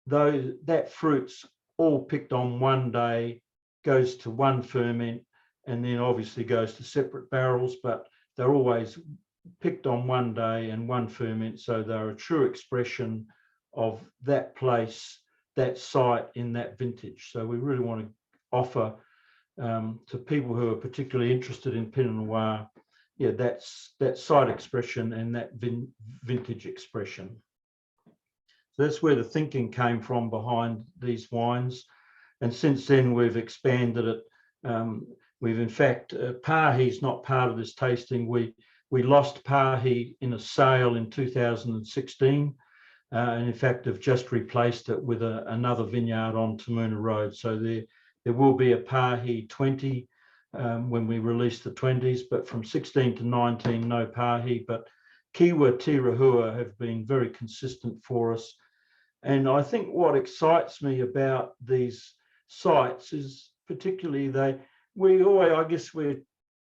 Though that fruit's all picked on one day, goes to one ferment, and then obviously goes to separate barrels, but they're always picked on one day and one ferment. So they're a true expression of that place, that site in that vintage. So we really want to offer to people who are particularly interested in Pinot Noir, yeah, that site expression and that vintage expression. So that's where the thinking came from behind these wines. And since then, we've expanded it. We've in fact, Pahi's not part of this tasting. We lost Pahi in a sale in 2016. And in fact, have just replaced it with another vineyard on Tamuna Road. So there will be a Pahi 20 when we release the 20s, but from 16 to 19, no Pahi. But Kiwa, Rehua have been very consistent for us. And I think what excites me about these sites is particularly I guess we're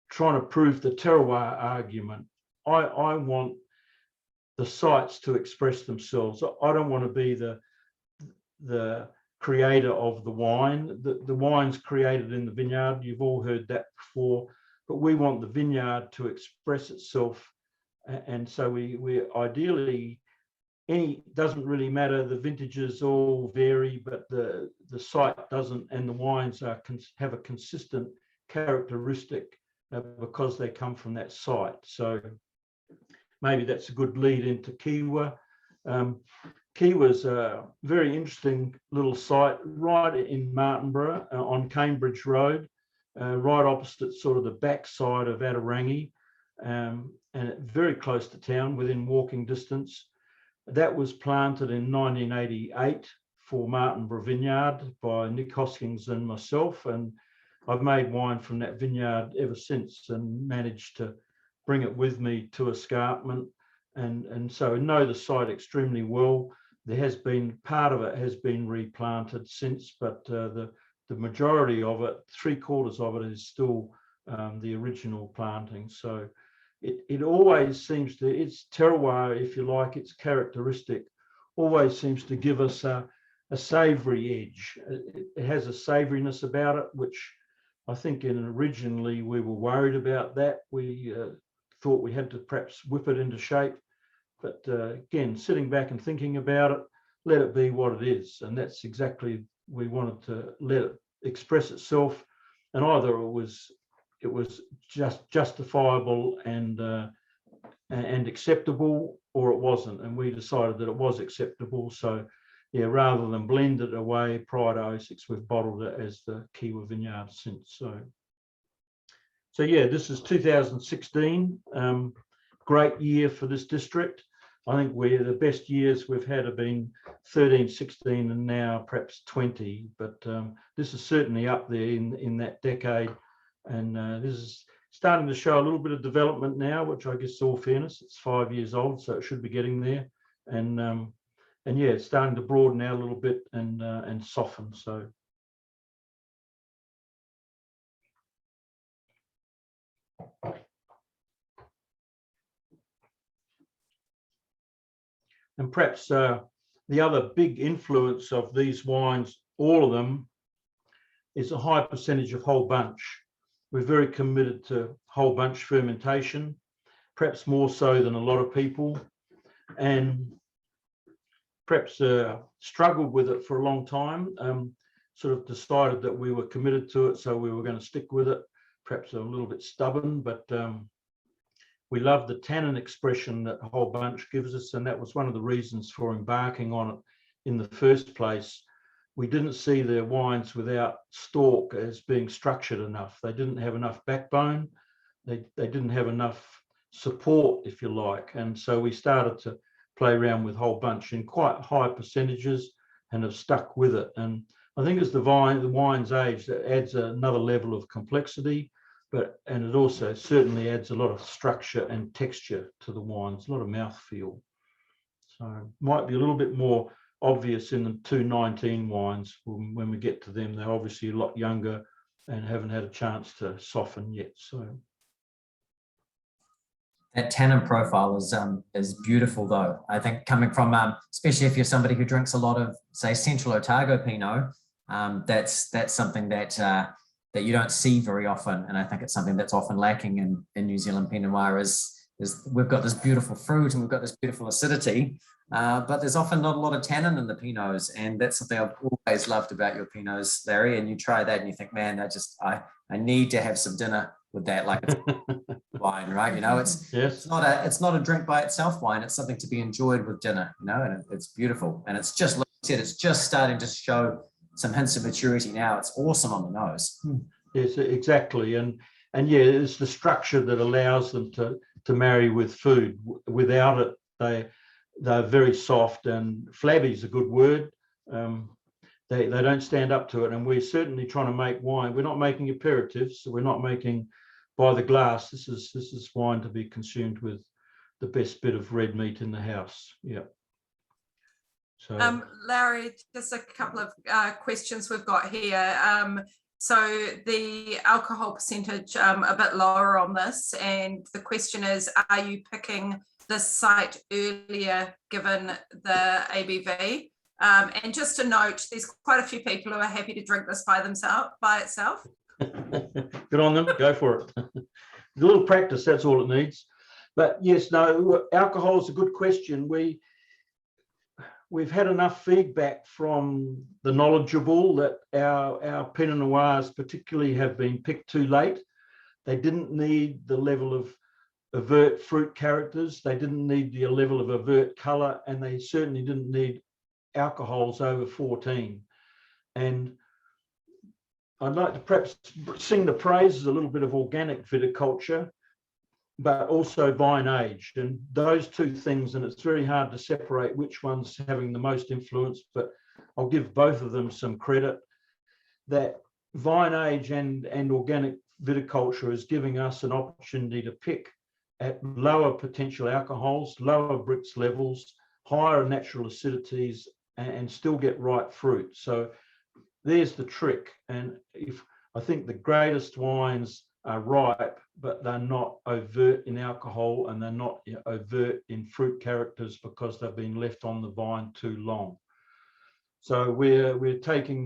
trying to prove the terroir argument. I want the sites to express themselves. I don't want to be the creator of the wine. The wine's created in the vineyard. You've all heard that before, but we want the vineyard to express itself. And so we ideally, doesn't really matter. The vintages all vary, but the site doesn't, and the wines have a consistent characteristic because they come from that site. So maybe that's a good lead into Kiwa. Kiwa's a very interesting little site right in Martinborough on Cambridge Road, right opposite sort of the backside of Atarangi, and very close to town, within walking distance. That was planted in 1988 for Martinborough Vineyard by Nick Hoskins and myself, and I've made wine from that vineyard ever since and managed to bring it with me to Escarpment, and so I know the site extremely well. There has been, part of it has been replanted since, but the majority of it, 3/4 of it, is still the original planting. So it always seems to, its terroir, if you like, its characteristic, always seems to give us a savoury edge. It has a savouriness about it, which I think originally we were worried about that. We thought we had to perhaps whip it into shape. But again, sitting back and thinking about it, let it be what it is. And that's exactly, we wanted to let it express itself. And either it was just justifiable and acceptable, or it wasn't. And we decided that it was acceptable. So yeah, rather than blend it away prior to 06, we've bottled it as the Kiwa Vineyard since. So yeah, this is 2016. Great year for this district. I think the best years we've had have been 13, 16, and now perhaps 20. But this is certainly up there in that decade. And this is starting to show a little bit of development now, which I guess, all fairness, it's 5 years old, so it should be getting there. And yeah, it's starting to broaden out a little bit and soften. So. And perhaps the other big influence of these wines, all of them, is a high percentage of whole bunch. We're very committed to whole bunch fermentation, perhaps more so than a lot of people, and perhaps struggled with it for a long time. sort of decided that we were committed to it, so we were going to stick with it. Perhaps a little bit stubborn, but we love the tannin expression that whole bunch gives us, and that was one of the reasons for embarking on it in the first place. We didn't see their wines without stalk as being structured enough. They didn't have enough backbone. They didn't have enough support, if you like. And so we started to play around with whole bunch in quite high percentages and have stuck with it. And I think as the wine's age, that adds another level of complexity, and it also certainly adds a lot of structure and texture to the wines, a lot of mouthfeel. So might be a little bit more obvious in the 219 wines when we get to them. They're obviously a lot younger and haven't had a chance to soften yet. So that tannin profile is beautiful, though. I think coming from, especially if you're somebody who drinks a lot of, say, Central Otago Pinot, that's something that you don't see very often, and I think it's something that's often lacking in New Zealand Pinot Noir. Is we've got this beautiful fruit and we've got this beautiful acidity, but there's often not a lot of tannin in the Pinots, and that's something I've always loved about your Pinots, Larry. And you try that and you think, man, I need to have some dinner with that, like it's wine, right? You know, it's not a drink by itself wine. It's something to be enjoyed with dinner, you know, and it's beautiful. And it's just, like I said, it's just starting to show some hints of maturity now. It's awesome on the nose. Yes, exactly. And yeah, it's the structure that allows them to marry with food. Without it, they're very soft, and flabby is a good word. They don't stand up to it. And we're certainly trying to make wine. We're not making aperitifs, so we're not making by the glass. This is wine to be consumed with the best bit of red meat in the house. Yeah. So Larry, just a couple of questions we've got here. So the alcohol percentage a bit lower on this, and the question is, are you picking this site earlier given the ABV? And just a note, there's quite a few people who are happy to drink this by itself. Good on them, go for it. A little practice, that's all it needs. But yes, no, alcohol is a good question. We've had enough feedback from the knowledgeable that our Pinot Noirs particularly have been picked too late. They didn't need the level of overt fruit characters. They didn't need the level of overt colour, and they certainly didn't need alcohols over 14. And I'd like to perhaps sing the praises a little bit of organic viticulture, but also vine aged, and those two things, and it's very hard to separate which one's having the most influence, but I'll give both of them some credit. That vine age and organic viticulture is giving us an opportunity to pick at lower potential alcohols, lower Brix levels, higher natural acidities, and still get ripe fruit. So there's the trick. And I think the greatest wines are ripe, but they're not overt in alcohol, and they're not overt in fruit characters because they've been left on the vine too long. So we're taking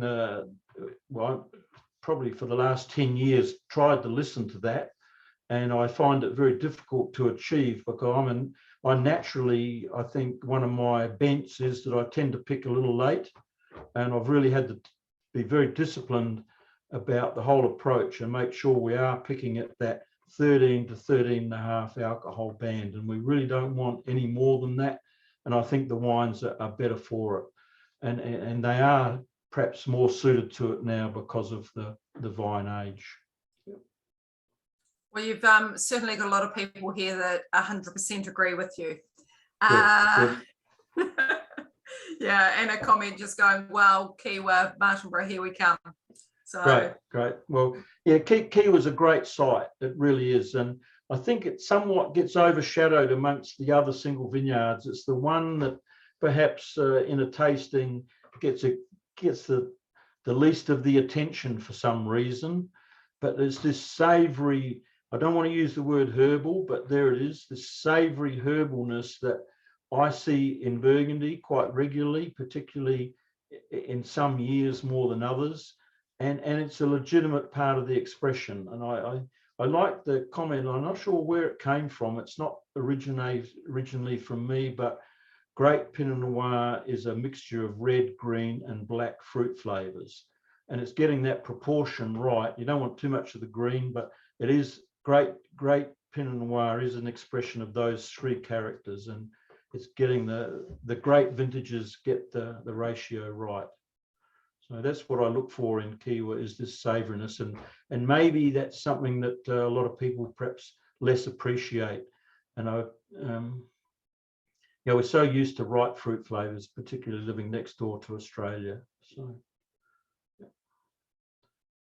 probably for the last 10 years, tried to listen to that, and I find it very difficult to achieve because I think one of my bents is that I tend to pick a little late, and I've really had to be very disciplined about the whole approach and make sure we are picking at that 13 to 13.5 alcohol band, and we really don't want any more than that. And I think the wines are better for it, and they are perhaps more suited to it now because of the vine age. Well, you've certainly got a lot of people here that 100% agree with you. Good. Yeah, and a comment just going, well, Kiwa, Martinborough, here we come. So Great. Well, yeah, Kiwa is a great site. It really is. And I think it somewhat gets overshadowed amongst the other single vineyards. It's the one that perhaps in a tasting gets the least of the attention for some reason. But there's this savoury, I don't want to use the word herbal, but there it is, this savoury herbalness that I see in Burgundy quite regularly, particularly in some years more than others. And it's a legitimate part of the expression. And I like the comment. I'm not sure where it came from. It's not originally from me, but great Pinot Noir is a mixture of red, green, and black fruit flavors. and it's getting that proportion right. You don't want too much of the green, but it is great Pinot Noir is an expression of those three characters, and it's getting the great vintages get the ratio right. So that's what I look for in Kiwa, is this savouriness, and maybe that's something that a lot of people perhaps less appreciate. And we're so used to ripe fruit flavours, particularly living next door to Australia. So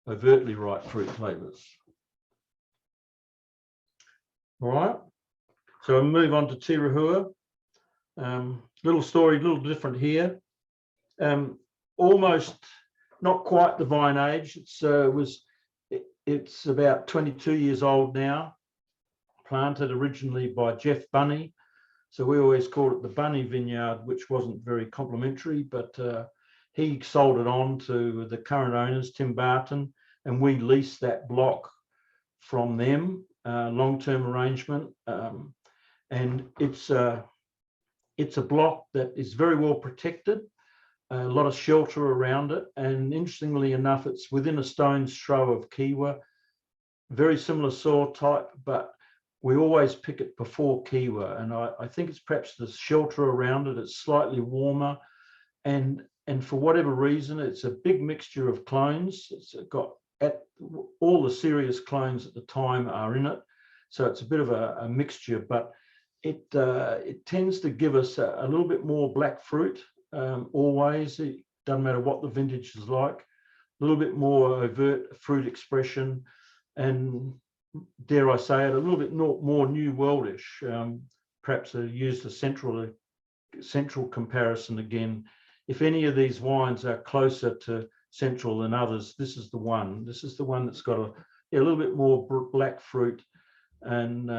overtly ripe fruit flavours. All right. So I'll move on to Te Rehua. Little story, a little different here. Almost not quite the vine age. It's about 22 years old now. Planted originally by Jeff Bunny. So we always called it the Bunny Vineyard, which wasn't very complimentary, but he sold it on to the current owners, Tim Barton, and we leased that block from them, long-term arrangement. And it's a block that is very well protected, a lot of shelter around it. And interestingly enough, it's within a stone's throw of Kiwa, very similar soil type, but we always pick it before Kiwa. And I think it's perhaps the shelter around it. It's slightly warmer. And for whatever reason, it's a big mixture of clones. It's got all the serious clones at the time are in it. So it's a bit of a mixture, but it tends to give us a little bit more black fruit always. It doesn't matter what the vintage is like. A little bit more overt fruit expression, and dare I say it, a little bit more New Worldish. Perhaps I used a central comparison again. If any of these wines are closer to central than others, this is the one. This is the one that's got a little bit more black fruit, and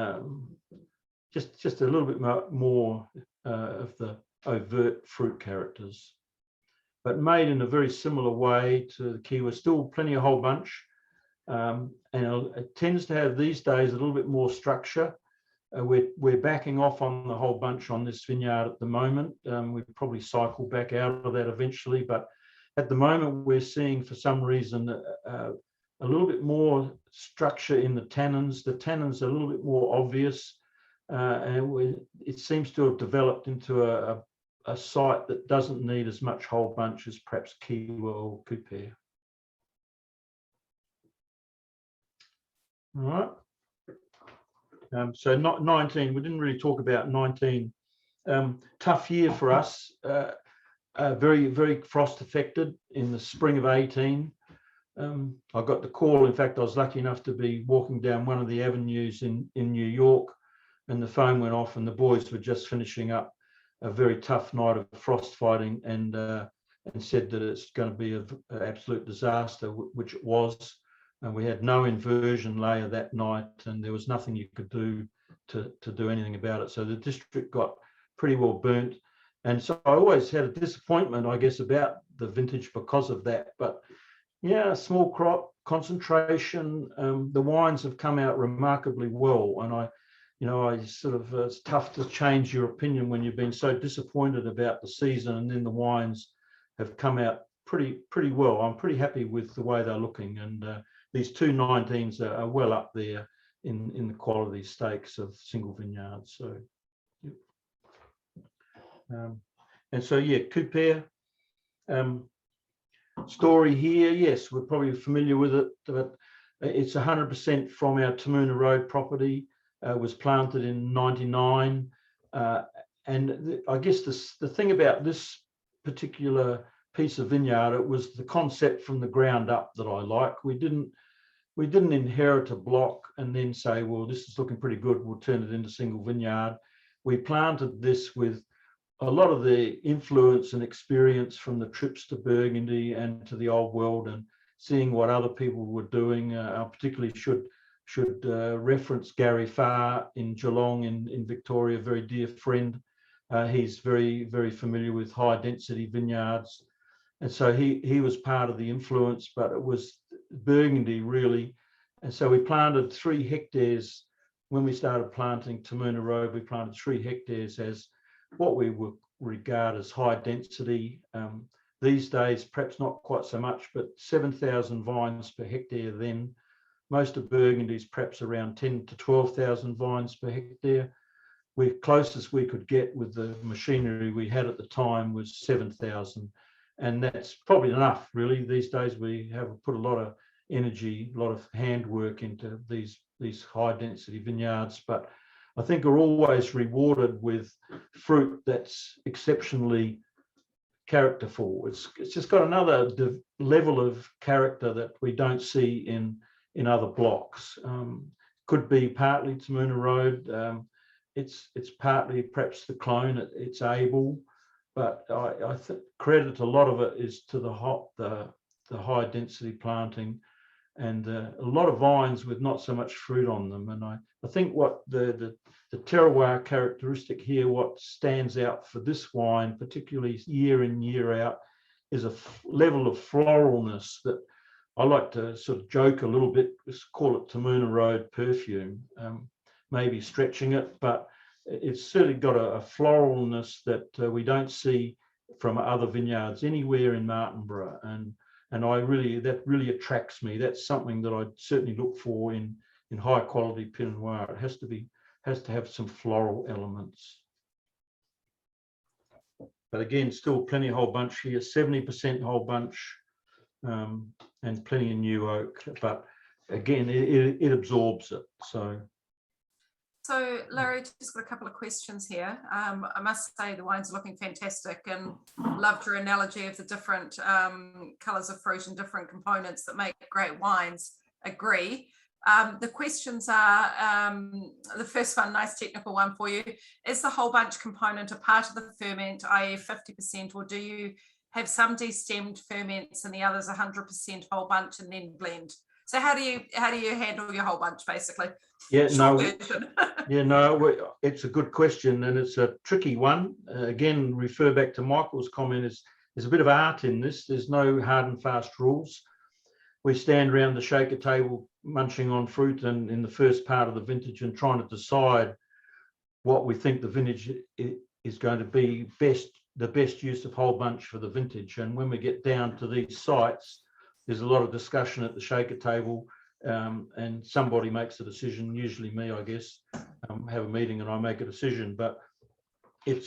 just a little bit more of the overt fruit characters, but made in a very similar way to the Kiwa. Still plenty of whole bunch, and it tends to have these days a little bit more structure. We're backing off on the whole bunch on this vineyard at the moment. We'll probably cycle back out of that eventually, but at the moment we're seeing, for some reason, a little bit more structure in the tannins. The tannins are a little bit more obvious, and it seems to have developed into a site that doesn't need as much whole bunch as perhaps Kiwa or Kupe. All right. So not 19, we didn't really talk about 19. Tough year for us, very, very frost affected in the spring of 18. I got the call. In fact, I was lucky enough to be walking down one of the avenues in New York, and the phone went off, and the boys were just finishing up a very tough night of frost fighting, and said that it's going to be an absolute disaster, which it was. And we had no inversion layer that night, and there was nothing you could do to do anything about it. So the district got pretty well burnt. And so I always had a disappointment, I guess, about the vintage because of that. But yeah, small crop, concentration, the wines have come out remarkably well. And I sort of, it's tough to change your opinion when you've been so disappointed about the season, and then the wines have come out pretty well. I'm pretty happy with the way they're looking, and these 219s are well up there in the quality stakes of single vineyards. So, yep. And so, yeah, Kupe story here. Yes, we're probably familiar with it, but it's 100% from our Tamuna Road property. Was planted in 99. And I guess the thing about this particular piece of vineyard, it was the concept from the ground up that I like. We didn't inherit a block and then say, well, this is looking pretty good, we'll turn it into single vineyard. We planted this with a lot of the influence and experience from the trips to Burgundy and to the old world, and seeing what other people were doing. I particularly should reference Gary Farr in Geelong in Victoria, a very dear friend. He's very, very familiar with high density vineyards. And so he was part of the influence, but it was Burgundy really. And so we planted 3 hectares. When we started planting Tamuna Road, we planted 3 hectares as what we would regard as high density, These days, perhaps not quite so much, but 7,000 vines per hectare then. Most of Burgundy's perhaps around 10 to 12,000 vines per hectare. The closest we could get with the machinery we had at the time was 7,000. And that's probably enough, really. These days we have put a lot of energy, a lot of handwork into these high density vineyards, but I think are always rewarded with fruit that's exceptionally characterful. It's just got another level of character that we don't see in other blocks. Could be partly Tamuna Road. It's partly perhaps the clone. It's able, but I credit a lot of it is to the high density planting, and a lot of vines with not so much fruit on them. And I think what the terroir characteristic here, what stands out for this wine, particularly year in, year out, is a level of floralness that I like to sort of joke a little bit, just call it Tamuna Road perfume, maybe stretching it, but it's certainly got a floralness that we don't see from other vineyards anywhere in Martinborough. And that really attracts me. That's something that I certainly look for in high quality Pinot Noir. It has to have some floral elements. But again, still plenty of whole bunch here, 70% whole bunch, and plenty of new oak. But again, it absorbs it. So Larry, just got a couple of questions here. I must say the wines are looking fantastic, and loved your analogy of the different colours of fruit and different components that make great wines. Agree. The questions are, the first one, nice technical one for you. Is the whole bunch component a part of the ferment, i.e. 50%, or do you have some destemmed ferments and the others 100% whole bunch and then blend? So how do you handle your whole bunch, basically? Yeah, it's a good question, and it's a tricky one. Again, refer back to Michael's comment. There's a bit of art in this. There's no hard and fast rules. We stand around the shaker table munching on fruit and in the first part of the vintage and trying to decide what we think the vintage is going to be the best use of whole bunch for the vintage. And when we get down to these sites, there's a lot of discussion at the shaker table, and somebody makes a decision, usually me, I guess. Have a meeting and I make a decision, but it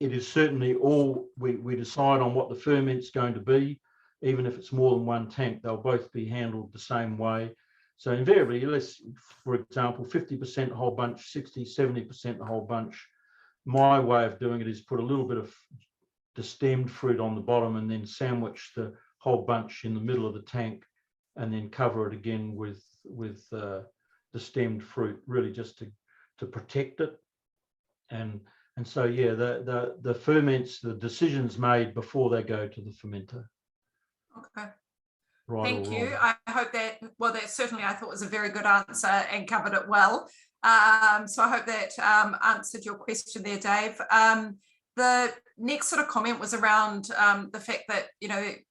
is certainly all we decide on what the ferment's going to be. Even if it's more than one tank, they'll both be handled the same way. So invariably, for example, 50% whole bunch, 60, 70% whole bunch. My way of doing it is put a little bit of the stemmed fruit on the bottom and then sandwich the whole bunch in the middle of the tank, and then cover it again with the stemmed fruit, really just to protect it. And so yeah, the ferments, the decisions made before they go to the fermenter. Okay. Right. Thank you. I hope that certainly I thought was a very good answer and covered it well. So I hope that answered your question there, Dave. The next sort of comment was around the fact that,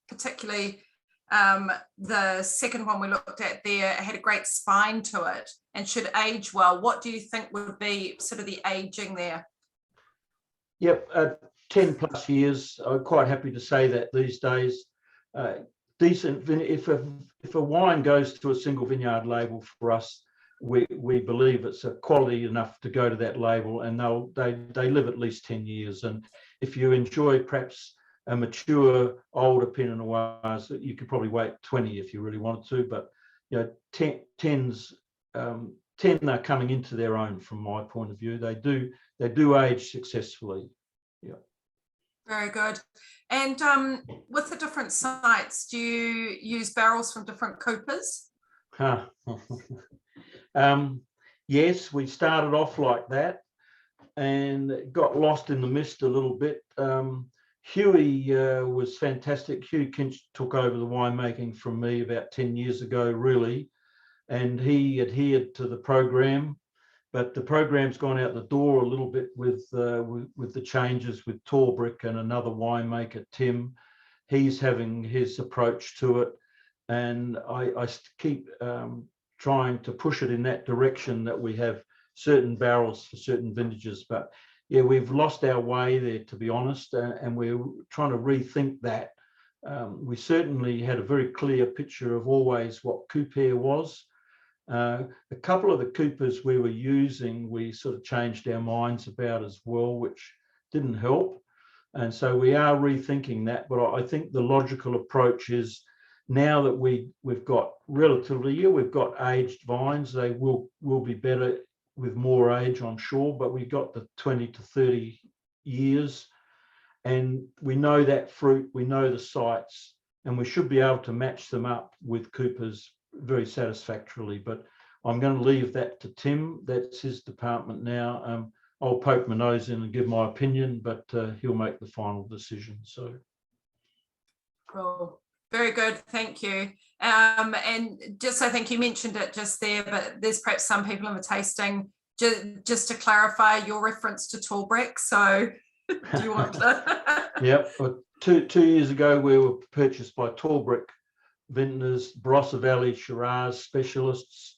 particularly the second one we looked at there had a great spine to it and should age well. What do you think would be sort of the aging there? Yep, 10 plus years. I'm quite happy to say that these days. Decent. If a wine goes to a single vineyard label for us, we believe it's a quality enough to go to that label, and they live at least 10 years. And if you enjoy perhaps a mature older Pinot Noirs, you could probably wait 20 if you really wanted to. But 10 are coming into their own from my point of view. They do age successfully. Yeah. Very good. And with the different sites, do you use barrels from different coopers? Yes, we started off like that and got lost in the mist a little bit. Huey was fantastic. Hugh Kinch took over the winemaking from me about 10 years ago, really, and he adhered to the program. But the program's gone out the door a little bit with the changes with Torbrick and another winemaker, Tim. He's having his approach to it, and I keep trying to push it in that direction, that we have certain barrels for certain vintages. But yeah, we've lost our way there, to be honest, and we're trying to rethink that We certainly had a very clear picture of always what Kupe was. A couple of the Coopers we were using, we sort of changed our minds about as well, which didn't help. And so we are rethinking that. But I think the logical approach is, now that we've got we've got aged vines, they will be better with more age, I'm sure, but we've got the 20 to 30 years, and we know that fruit, we know the sites, and we should be able to match them up with Coopers very satisfactorily. But I'm going to leave that to Tim. That's his department now. I'll poke my nose in and give my opinion, but he'll make the final decision. So, cool. Very good, thank you. And just, I think you mentioned it just there, but there's perhaps some people in the tasting, just to clarify your reference to tall brick. So do you want to? Yep. Two years ago, we were purchased by Tall Brick Vintners, Barossa Valley Shiraz specialists.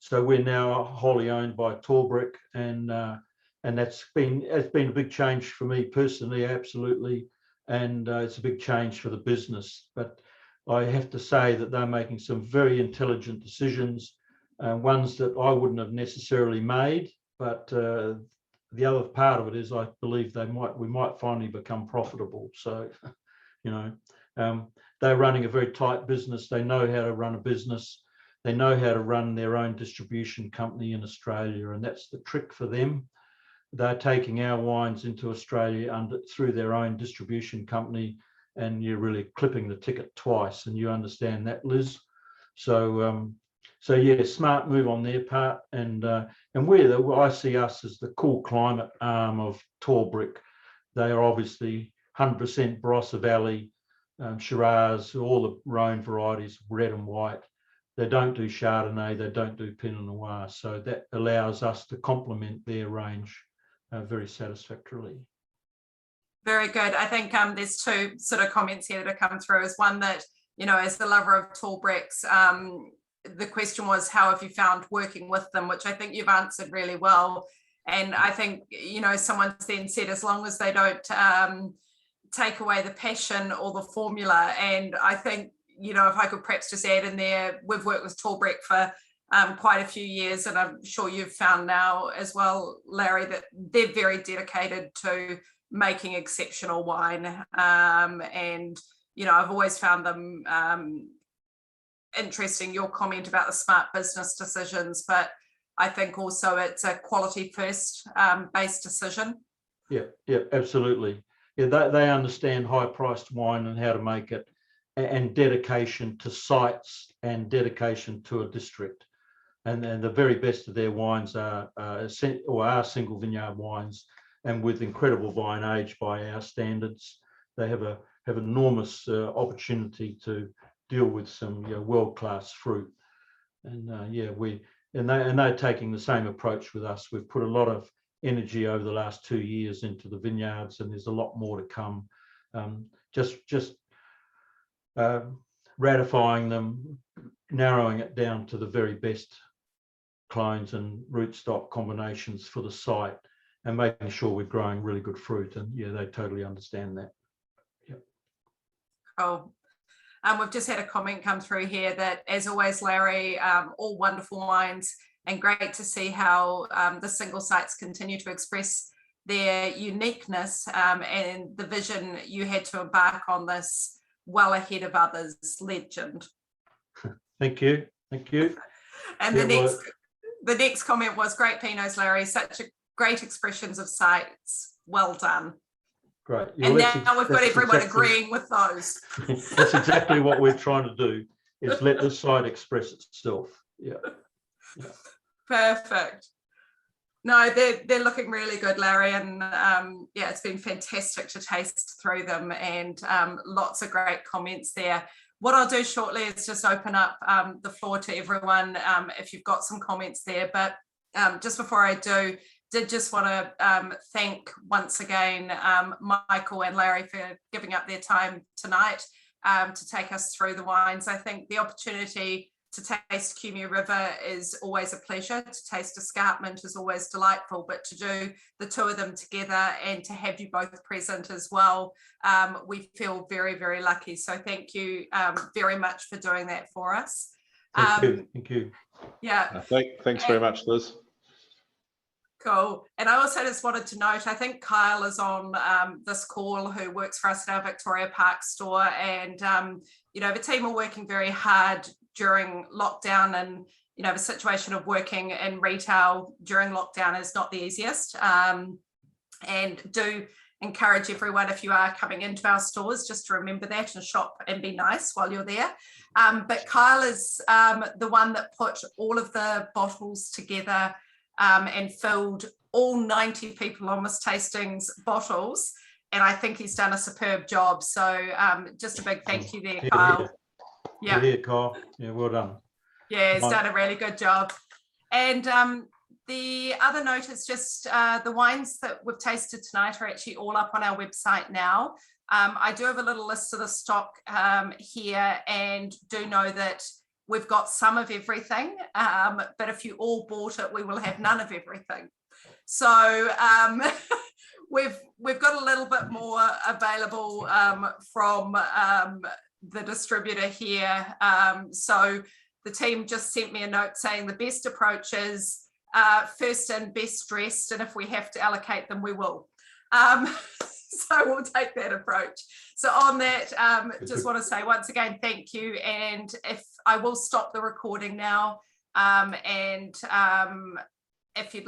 So we're now wholly owned by Tall Brick, and it's been a big change for me personally, absolutely, and it's a big change for the business. But I have to say that they're making some very intelligent decisions, ones that I wouldn't have necessarily made. But the other part of it is, I believe we might finally become profitable. So, they're running a very tight business. They know how to run a business. They know how to run their own distribution company in Australia, and that's the trick for them. They're taking our wines into Australia through their own distribution company, and you're really clipping the ticket twice, and you understand that, Liz. So yeah, smart move on their part, and I see us as the cool climate arm of Tall Brick. They are obviously 100% Barossa Valley, Shiraz, all the Rhone varieties, red and white. They don't do Chardonnay, they don't do Pinot Noir, so that allows us to complement their range very satisfactorily. Very good. I think there's two sort of comments here that have come through. Is one that, as the lover of tall bricks, the question was, how have you found working with them, which I think you've answered really well. And I think, someone's then said, as long as they don't take away the passion or the formula. And I think, if I could perhaps just add in there, we've worked with Tall Brick for quite a few years, and I'm sure you've found now as well, Larry, that they're very dedicated to making exceptional wine. And, I've always found them interesting, your comment about the smart business decisions, but I think also it's a quality first based decision. Yeah, absolutely. Yeah, they understand high priced wine and how to make it, and dedication to sites and dedication to a district. And the very best of their wines are single vineyard wines, and with incredible vine age by our standards. They have enormous opportunity to deal with some world-class fruit. And they're taking the same approach with us. We've put a lot of energy over the last 2 years into the vineyards, and there's a lot more to come. Just ratifying them, narrowing it down to the very best clones and rootstock combinations for the site, and making sure we're growing really good fruit. And yeah, they totally understand that. Yep. Oh, we've just had a comment come through here that, as always, Larry, all wonderful wines, and great to see how the single sites continue to express their uniqueness, and the vision you had to embark on this well ahead of others. Legend. Thank you. And the next comment was, great Pinots, Larry, such a great expressions of sites. Well done. Great. Yeah, and now we've got everyone agreeing with those. That's exactly what we're trying to do, is let the site express itself. Yeah. Perfect. No, they're looking really good, Larry, and it's been fantastic to taste through them, and lots of great comments there. What I'll do shortly is just open up the floor to everyone if you've got some comments there. But just before I do, did just want to thank once again Michael and Larry for giving up their time tonight to take us through the wines. I think the opportunity to taste Kumeu River is always a pleasure. To taste Escarpment is always delightful, but to do the two of them together and to have you both present as well, we feel very, very lucky. So thank you very much for doing that for us. Thank you. Yeah. Thanks very much, Liz. Cool. And I also just wanted to note, I think Kyle is on this call, who works for us at our Victoria Park store. And, you know, the team are working very hard during lockdown, and, you know, the situation of working in retail during lockdown is not the easiest. And do encourage everyone, if you are coming into our stores, just to remember that and shop and be nice while you're there. But Kyle is the one that put all of the bottles together and filled all 90 people on this tastings bottles, and I think he's done a superb job. So just a big thank you there, Kyle. Yeah, Kyle. Yeah, well done. Yeah, he's done a really good job. And the other note is just the wines that we've tasted tonight are actually all up on our website now. I do have a little list of the stock here, and do know that we've got some of everything, but if you all bought it, we will have none of everything. So we've got a little bit more available from the distributor here. So the team just sent me a note saying the best approach is first in, best dressed, and if we have to allocate them, we will. So we'll take that approach. So on that, just want to say once again, thank you. And if I will stop the recording now, and if you'd